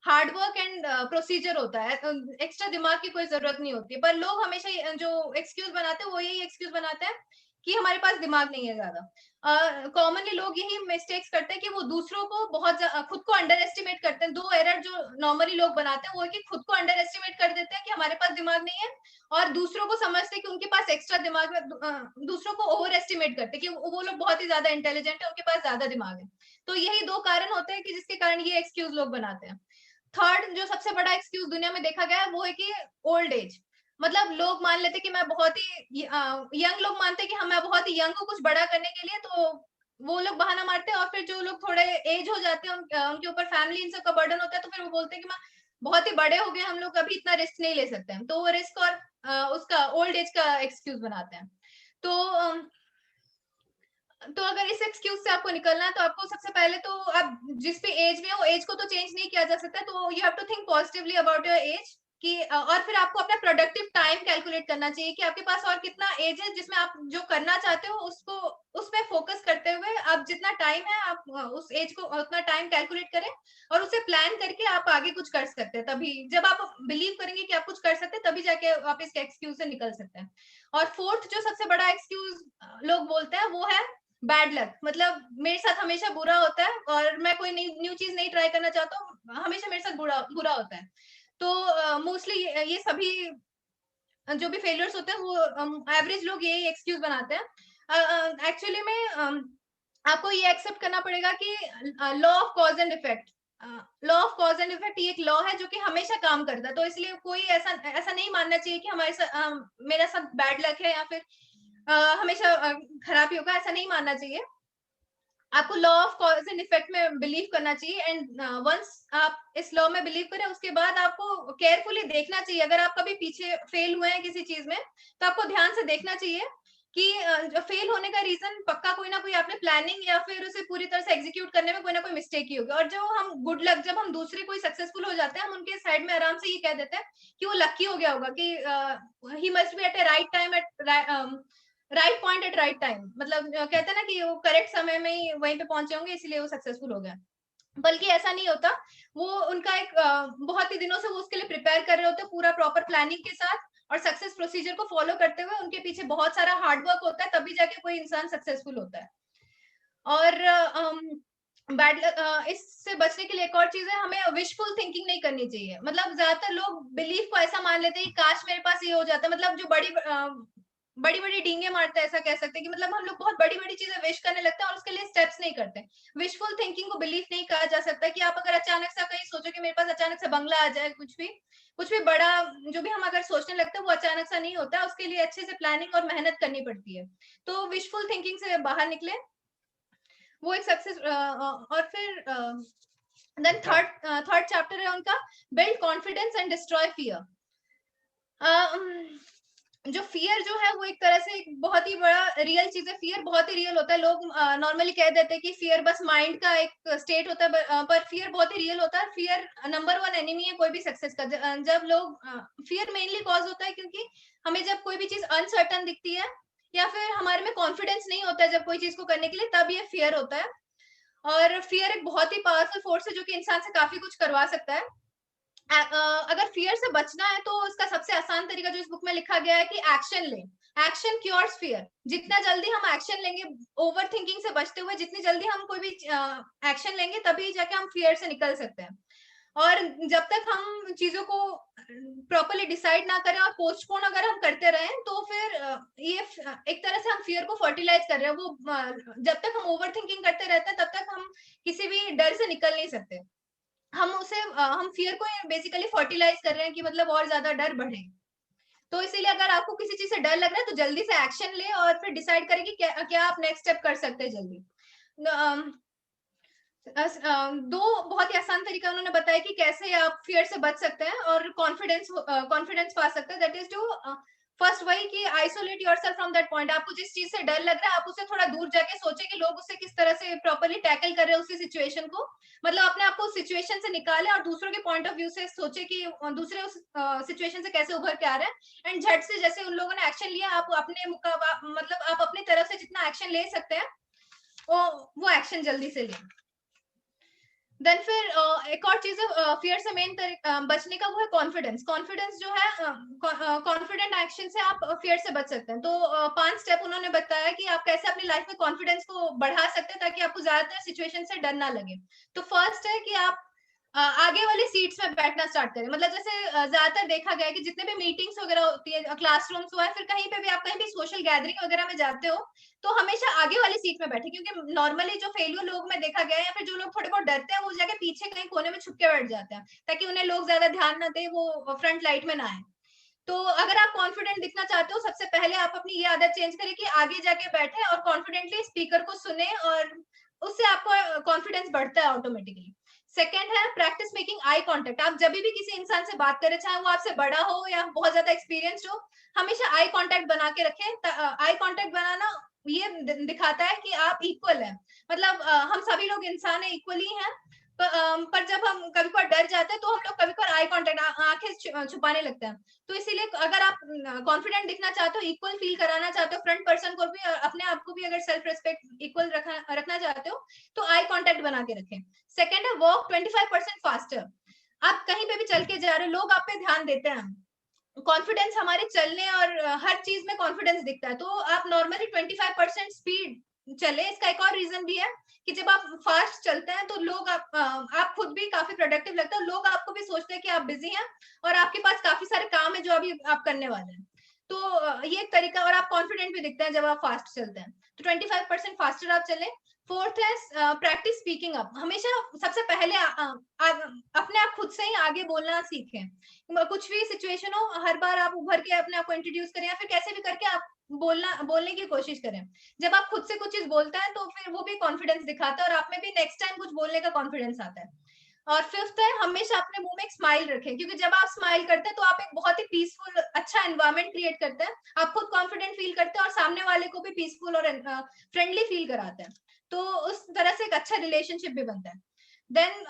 hard work and procedure होता है। एक्स्ट्रा दिमाग की कोई जरूरत नहीं होती है। पर लोग हमेशा जो एक्सक्यूज बनाते हैं वो यही एक्सक्यूज बनाते हैं कि हमारे पास दिमाग नहीं है ज्यादा। कॉमनली लोग यही मिस्टेक्स करते हैं कि वो दूसरों को बहुत खुद को अंडर एस्टिमेट करते हैं। 2 एरर जो नॉर्मली लोग बनाते हैं वो है कि खुद को अंडर एस्टिमेट कर देते हैं कि हमारे पास दिमाग नहीं है, और दूसरों को समझते हैं कि उनके पास एक्स्ट्रा दिमाग है। दूसरों को ओवर एस्टिमेट करते हैं कि वो लोग बहुत ही ज्यादा इंटेलिजेंट है, उनके पास ज्यादा दिमाग है। तो यही 2 कारण होते हैं कि जिसके कारण ये एक्सक्यूज लोग बनाते हैं। थर्ड जो सबसे बड़ा एक्सक्यूज दुनिया में देखा गया है वो है कि ओल्ड एज। मतलब लोग मान लेते कि मैं बहुत ही यंग लोग मानते कि हम मैं बहुत ही यंग हूँ कुछ बड़ा करने के लिए, तो वो लोग बहाना मारते हैं। और फिर जो लोग थोड़े एज हो जाते हैं उनके ऊपर फैमिली इन सब का बर्डन होता है, तो फिर वो बोलते हैं कि मैं बहुत ही बड़े हो गए, हम लोग अभी इतना रिस्क नहीं ले सकते हैं। तो वो रिस्क और उसका ओल्ड एज का एक्सक्यूज बनाते हैं। तो अगर इस एक्सक्यूज से आपको निकलना है तो आपको सबसे पहले तो आप जिस भी एज में हो, एज को तो चेंज नहीं किया जा सकता, तो you have to think positively about your age कि और फिर आपको अपना प्रोडक्टिव टाइम कैलकुलेट करना चाहिए कि आपके पास और कितना एज है जिसमें आप जो करना चाहते हो उसको उसमें फोकस करते हुए आप जितना टाइम है आप उस एज को उतना टाइम कैलकुलेट करें और उसे प्लान करके आप आगे कुछ कर सकते हैं। तभी जब आप बिलीव करेंगे कि आप कुछ कर सकते हैं तभी जाके आप इस एक्सक्यूज से निकल सकते हैं। और फोर्थ जो सबसे बड़ा एक्सक्यूज लोग बोलते हैं वो है बैड लक। मतलब मेरे साथ हमेशा बुरा होता है और मैं कोई न्यू चीज नहीं ट्राई करना चाहता हूँ, हमेशा मेरे साथ बुरा होता है। तो मोस्टली ये सभी जो भी फेलियर्स होते हैं वो एवरेज लोग यही एक्सक्यूज बनाते हैं। एक्चुअली में आपको ये एक्सेप्ट करना पड़ेगा कि law of cause and effect, law of cause and effect ये एक लॉ है जो कि हमेशा काम करता है। तो इसलिए कोई ऐसा नहीं मानना चाहिए कि हमारे साथ मेरा साथ बैड लक है या फिर हमेशा खराबी होगा, ऐसा नहीं मानना चाहिए। आपको law of cause and effect में बिलीव करना चाहिए। एंड वंस आप इस लॉ में बिलीव करें उसके बाद आपको केयरफुली देखना चाहिए। अगर आप कभी पीछे फेल हुए हैं किसी चीज में तो आपको ध्यान से देखना चाहिए कि फेल होने का रीजन पक्का कोई ना कोई आपने प्लानिंग या फिर उसे पूरी तरह से एग्जीक्यूट करने में कोई ना कोई मिस्टेक ही होगी। और जो हम गुड लक, जब हम दूसरे कोई सक्सेसफुल हो जाते हैं हम उनके साइड में आराम से ये कह देते हैं कि वो लकी हो गया होगा, कि he must be at a right time at right point at right time. मतलब कहते हैं ना कि वो करेक्ट समय में ही वहीं पे पहुंचे होंगे इसलिए वो सक्सेसफुल हो गया। बल्कि ऐसा नहीं होता, वो उनका एक बहुत ही दिनों से वो उसके लिए प्रिपेयर कर रहे होते हैं पूरा प्रॉपर प्लानिंग के साथ और सक्सेस प्रोसीजर को फॉलो करते हुए। उनके पीछे बहुत सारा हार्ड वर्क होता है तभी जाके कोई इंसान सक्सेसफुल होता है। और बैड इससे बचने के लिए एक और चीज है, हमें विशफुल थिंकिंग नहीं करनी चाहिए। मतलब ज्यादातर लोग बिलीफ को ऐसा मान लेते हैं कि काश मेरे पास ये हो जाता। मतलब जो बड़ी बड़ी डींगे मारते हैं, ऐसा कह सकते हैं कि मतलब हम लोग बहुत बड़ी बड़ी चीजें विश करने लगते हैं और उसके लिए स्टेप्स नहीं करते। विशफुल थिंकिंग को बिलीफ नहीं कहा जा सकता कि आप अगर अचानक से कहीं सोचो कि मेरे पास अचानक से बंगला आ जाए, कुछ भी बड़ा जो भी हम अगर सोचने लगते हैं वो अचानक से नहीं होता, उसके लिए अच्छे से प्लानिंग और मेहनत करनी पड़ती है। तो विशफुल थिंकिंग से बाहर निकले, वो एक सक्सेस। और फिर देन थर्ड चैप्टर है उनका, build confidence and destroy fear. जो फियर जो है वो एक तरह से एक बहुत ही बड़ा रियल चीज है। फियर बहुत ही रियल होता है। लोग नॉर्मली कह देते हैं कि फियर बस माइंड का एक स्टेट होता है, पर फियर बहुत ही रियल होता है। फियर नंबर 1 एनिमी है कोई भी सक्सेस का। जब लोग फियर मेनली कॉज होता है क्योंकि हमें जब कोई भी चीज अनसर्टन दिखती है या फिर हमारे में कॉन्फिडेंस नहीं होता है जब कोई चीज को करने के लिए, तब ये फियर होता है। और फियर एक बहुत ही पावरफुल फोर्स है जो कि इंसान से काफी कुछ करवा सकता है। अगर फियर से बचना है तो इसका सबसे आसान तरीका जो इस बुक में लिखा गया है कि एक्शन लें। Action cures fear. जितना जल्दी हम एक्शन लेंगे, ओवर थिंकिंग से बचते हुए जितनी जल्दी हम कोई भी एक्शन लेंगे, तभी जाके हम फियर से निकल सकते हैं। और जब तक हम चीजों को प्रॉपरली डिसाइड ना करें और पोस्टपोन अगर हम करते रहें, तो फिर ये एक तरह से हम फियर को फर्टिलाइज कर रहे हैं। वो जब तक हम ओवर थिंकिंग करते रहते हैं, तब तक हम किसी भी डर से निकल नहीं सकते। हम फियर को बेसिकली फर्टिलाइज कर रहे हैं कि मतलब और ज्यादा डर बढ़े। तो इसीलिए अगर आपको किसी चीज से डर लग रहा है तो जल्दी से एक्शन ले और फिर डिसाइड करें कि क्या आप नेक्स्ट स्टेप कर सकते हैं जल्दी। दो बहुत ही आसान तरीका उन्होंने बताया कि कैसे आप फियर से बच सकते हैं और कॉन्फिडेंस पा सकते हैं। दैट इज टू फर्स्ट वही कि isolate yourself from that point. आपको जिस चीज से डर लग रहा है, आप उससे थोड़ा दूर जाके सोचे कि लोग उससे किस तरह से प्रॉपरली टैकल कर रहे हैं उसी सिचुएशन को। मतलब अपने आप को उस सिचुएशन से निकाले और दूसरों के पॉइंट ऑफ व्यू से सोचे कि दूसरे उस सिचुएशन से कैसे उभर के आ रहे हैं। एंड झट से जैसे उन लोगों ने एक्शन लिया, आप अपने मतलब आप अपनी तरफ से जितना एक्शन ले सकते हैं वो एक्शन जल्दी से लें। देन फिर एक और चीज है फियर से मेन बचने का, वो है कॉन्फिडेंस। कॉन्फिडेंस जो है, कॉन्फिडेंट एक्शन से आप फियर से बच सकते हैं। तो 5 स्टेप उन्होंने बताया कि आप कैसे अपनी लाइफ में कॉन्फिडेंस को बढ़ा सकते हैं ताकि आपको ज्यादातर सिचुएशन से डर ना लगे। तो फर्स्ट है कि आप आगे वाली सीट्स में बैठना स्टार्ट करें। मतलब जैसे ज्यादातर देखा गया है कि जितने भी मीटिंग्स वगैरह होती है, क्लासरूम्स हुआ है, फिर कहीं पे भी आप कहीं भी सोशल गैदरिंग वगैरह में जाते हो, तो हमेशा आगे वाली सीट में बैठे। क्योंकि नॉर्मली जो फेलियर लोग में देखा गया है या फिर जो लोग थोड़े बहुत डरते हैं, वो जाके पीछे कहीं कोने में छुप के बैठ जाते हैं ताकि उन्हें लोग ज्यादा ध्यान ना दे, वो फ्रंट लाइट में ना आए। तो अगर आप कॉन्फिडेंट दिखना चाहते हो, सबसे पहले आप अपनी ये आदत चेंज करें कि आगे जाके बैठे और कॉन्फिडेंटली स्पीकर को सुने, और उससे आपको कॉन्फिडेंस बढ़ता है ऑटोमेटिकली। सेकेंड है प्रैक्टिस मेकिंग आई कांटेक्ट। आप जब भी किसी इंसान से बात करें, चाहे वो आपसे बड़ा हो या बहुत ज्यादा एक्सपीरियंस्ड हो, हमेशा आई कांटेक्ट बना के रखें। आई कांटेक्ट बनाना ये दिखाता है कि आप इक्वल है। मतलब हम सभी लोग इंसान है, इक्वली हैं। पर जब हम कभी कभार डर जाते हैं तो हम लोग कभी कभार आई कांटेक्ट, आंखें छुपाने लगते हैं। तो इसीलिए अगर आप कॉन्फिडेंट दिखना चाहते हो, इक्वल फील कराना चाहते हो फ्रंट पर्सन को भी, अपने आप को भी अगर सेल्फ रिस्पेक्ट इक्वल रखना चाहते हो, तो आई कांटेक्ट बना के रखें। सेकेंड है वॉक 25% फास्टर। आप कहीं पे भी चल के जा रहे हो, लोग आप पे ध्यान देते हैं। कॉन्फिडेंस हमारे चलने और हर चीज में कॉन्फिडेंस दिखता है। तो आप नॉर्मली 25% स्पीड चले। इसका एक और रीजन भी है कि जब आप फास्ट चलते हैं तो लोग आप खुद भी काफी प्रोडक्टिव लगता है। लोग आपको भी सोचते हैं कि आप बिजी हैं और आपके पास काफी सारे काम है जो अभी आप करने वाले हैं। तो ये एक तरीका, और आप कॉन्फिडेंट भी दिखते हैं जब आप फास्ट चलते हैं। तो 25% फास्टर आप चलें। फोर्थ है प्रैक्टिस स्पीकिंग अप। हमेशा सबसे पहले अपने आप खुद से ही आगे बोलना सीखें। कुछ भी सिचुएशन हो, हर बार आप उभर के अपने आप को इंट्रोड्यूस करें या फिर कैसे भी करके आप बोलने की कोशिश करें। जब आप खुद से कुछ चीज बोलते हैं तो फिर वो भी कॉन्फिडेंस दिखाता है और आप में भी नेक्स्ट टाइम कुछ बोलने का कॉन्फिडेंस आता है। और फिफ्थ है हमेशा अपने मुंह में एक स्माइल रखें, क्योंकि जब आप स्माइल करते हैं तो आप एक बहुत ही पीसफुल अच्छा एनवायरनमेंट क्रिएट करते हैं। आप खुद कॉन्फिडेंट फील करते हैं और सामने वाले को भी पीसफुल और फ्रेंडली फील कराते हैं। तो उस तरह से एक अच्छा रिलेशनशिप भी बनता है। देन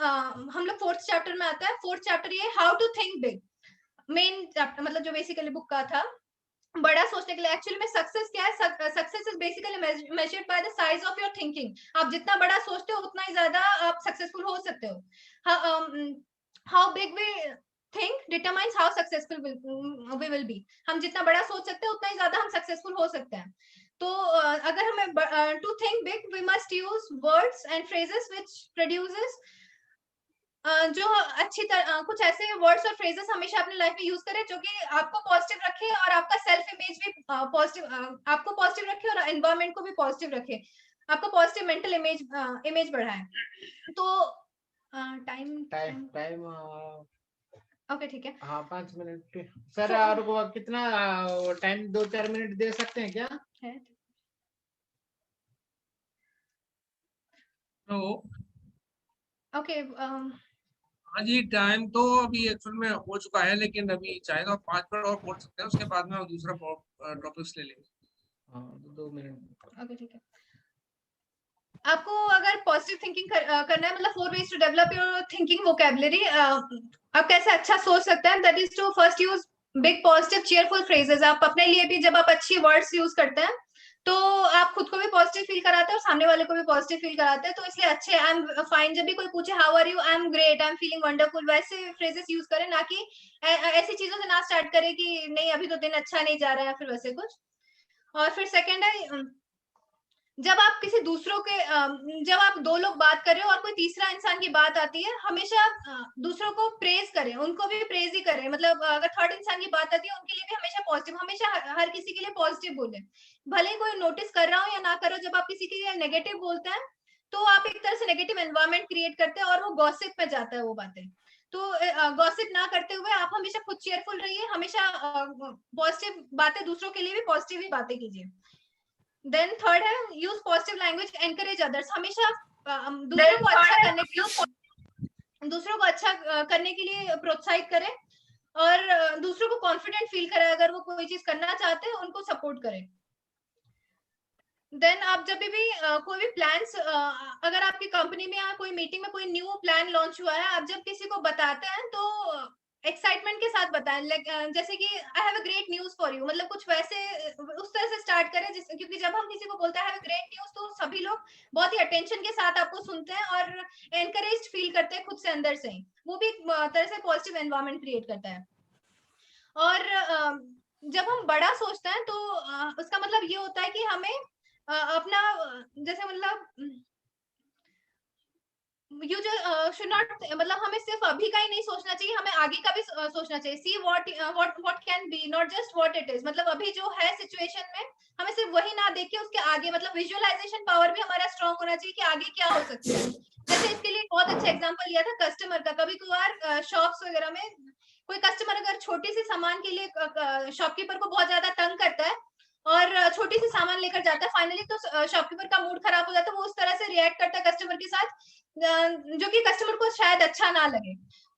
हम लोग फोर्थ चैप्टर में आता है। फोर्थ चैप्टर ये how to think big. Main chapter मतलब जो बेसिकली बुक का था, बड़ा सोचने के लिए। एक्चुअली में सक्सेस क्या है? Success is basically measured by the size of your thinking. आप जितना बड़ा सोचते हो उतना ही ज्यादा आप सक्सेसफुल हो सकते हो। How big we think determines how successful we will be. हम जितना बड़ा सोच सकते हैं उतना ही ज्यादा हम सक्सेसफुल हो सकते हैं। तो अगर हमें to think big we must use words and phrases which produces जो अच्छी तरह कुछ ऐसे वर्ड्स और फ्रेजेस हमेशा अपनी लाइफ में यूज करें जो कि आपको पॉजिटिव रखे और आपका सेल्फ इमेज भी पॉजिटिव, आपको पॉजिटिव रखे और एनवायरनमेंट को भी पॉजिटिव रखे, आपको पॉजिटिव मेंटल इमेज बढ़ाए। तो टाइम टाइम टाइम ओके ठीक है। हाँ 5 मिनट सर। और वो कितना टाइम 2-4 मिनट दे सकते हैं क्या? है तो ओके हाँ जी, टाइम तो अभी एक्चुअल में हो चुका है, लेकिन अभी चाहे तो 5 मिनट और बोल सकते हैं, उसके बाद में हम दूसरा टॉपिक्स ले लेंगे। हाँ 2 मिनट। ओके ठीक है। आपको अगर पॉजिटिव थिंकिंग करना है, मतलब 4 ways to develop your thinking vocabulary, आप कैसे अच्छा सोच सकते हैं, that is to first use big positive cheerful phrases. आप अपने लिए भी जब आप अच्छी वर्ड्स यूज करते हैं तो आप खुद को भी पॉजिटिव फील कराते हैं और सामने वाले को भी पॉजिटिव फील कराते हैं। तो इसलिए अच्छे आई एम फाइन, जब भी कोई पूछे how are you, I am great, I am feeling wonderful, वैसे फ्रेजेस यूज करें, ना कि ऐसी चीजों से ना स्टार्ट करें कि नहीं अभी तो दिन अच्छा नहीं जा रहा है, फिर वैसे कुछ। और फिर सेकंड है, जब आप किसी दूसरों के जब आप 2 लोग बात कर रहे हो और कोई तीसरा इंसान की बात आती है, हमेशा दूसरों को प्रेज करें, उनको भी प्रेज ही करें। मतलब अगर थर्ड इंसान की बात आती है उनके लिए भी हमेशा पॉजिटिव, हमेशा हर किसी के लिए पॉजिटिव बोले, भले ही कोई नोटिस कर रहा हो या ना करो। जब आप किसी के लिए नेगेटिव बोलते हैं तो आप एक तरह से नेगेटिव एनवायरनमेंट क्रिएट करते हैं और वो गॉसिप में जाता है वो बातें। तो गॉसिप ना करते हुए आप हमेशा खुद चेयरफुल रहिए, हमेशा पॉजिटिव बातें, दूसरों के लिए भी पॉजिटिव ही बातें कीजिए। देन थर्ड है use positive language, encourage others. हमेशा दूसरों को अच्छा करने के लिए, दूसरों को अच्छा करने के लिए प्रोत्साहित करें और दूसरों को कॉन्फिडेंट फील करें। अगर वो कोई चीज करना चाहते हैं उनको सपोर्ट करें। देन आप जब भी कोई भी प्लान्स, अगर आपकी कंपनी में या कोई मीटिंग में कोई न्यू प्लान लॉन्च हुआ है, आप जब किसी को बताते हैं तो एक्साइटमेंट के साथ बताएं। लाइक जैसे कि I have a great news for you, मतलब कुछ वैसे उस तरह से स्टार्ट करें क्योंकि जब हम किसी को बोलते हैं हैव अ ग्रेट न्यूज तो सभी लोग बहुत ही अटेंशन के साथ आपको सुनते हैं और एनकरेज फील करते हैं खुद से अंदर से ही। वो भी एक तरह से पॉजिटिव एनवायरनमेंट क्रिएट करता है। और जब हम बड़ा सोचते हैं तो उसका मतलब ये होता है कि हमें अपना जैसे मतलब यू जो शुड नॉट, मतलब हमें सिर्फ अभी का ही नहीं सोचना चाहिए, हमें आगे का भी सोचना चाहिए। See what can be, not just what it is. मतलब अभी जो है सिचुएशन में हमें सिर्फ वही ना देख के उसके आगे, मतलब विजुअलाइजेशन पावर भी हमारा स्ट्रांग होना चाहिए कि आगे क्या हो सकता है। जैसे इसके लिए बहुत अच्छा एग्जांपल लिया था कस्टमर का। कभी कभार शॉप्स वगैरह में कोई कस्टमर अगर छोटी सी सामान के लिए शॉपकीपर को बहुत ज्यादा तंग करता है और छोटी सी सामान लेकर जाता है, फाइनली तो शॉपकीपर का मूड खराब हो जाता है, वो उस तरह से रिएक्ट करता है कस्टमर के साथ जो कि कस्टमर को शायद अच्छा ना लगे।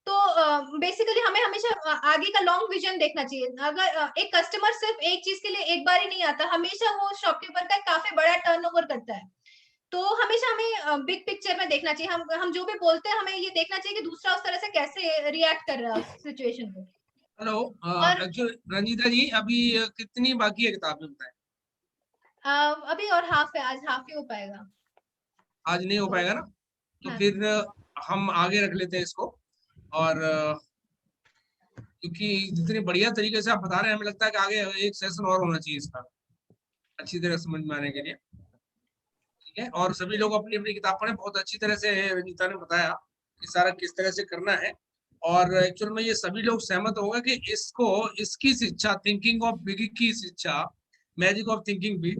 तो बेसिकली हमें हमेशा आगे का लॉन्ग विजन देखना चाहिए। अगर एक कस्टमर सिर्फ एक चीज के लिए एक बार ही नहीं आता, हमेशा वो शॉपकीपर का काफी बड़ा टर्नओवर करता है। तो हमेशा हमें बिग पिक्चर में देखना चाहिए। हम जो भी बोलते हैं हमें ये देखना चाहिए कि दूसरा उस तरह से कैसे रिएक्ट कर रहा है उस सिचुएशन को। हेलो, और एक्चुअली रंजीता जी अभी कितनी बाकी है किताब में बताएं? अभी और हाफ है, आज हाफ ही हो पाएगा। आज नहीं हो तो पाएगा ना? तो हाँ फिर हम आगे रख लेते हैं इसको। और क्योंकि जितने बढ़िया तरीके से आप बता रहे हैं, हमें लगता है कि आगे एक सेशन और होना चाहिए इसका, अच्छी तरह समझ में आने के लिए। ठीक है, और सभी लोग अपनी अपनी किताब पढ़ें। बहुत अच्छी तरह से रंजीता ने बताया कि सारा किस तरह से करना है। और एक्चुअल में ये सभी लोग सहमत होंगे कि इसको, इसकी शिक्षा, थिंकिंग ऑफ बिग की शिक्षा, मैजिक ऑफ थिंकिंग भी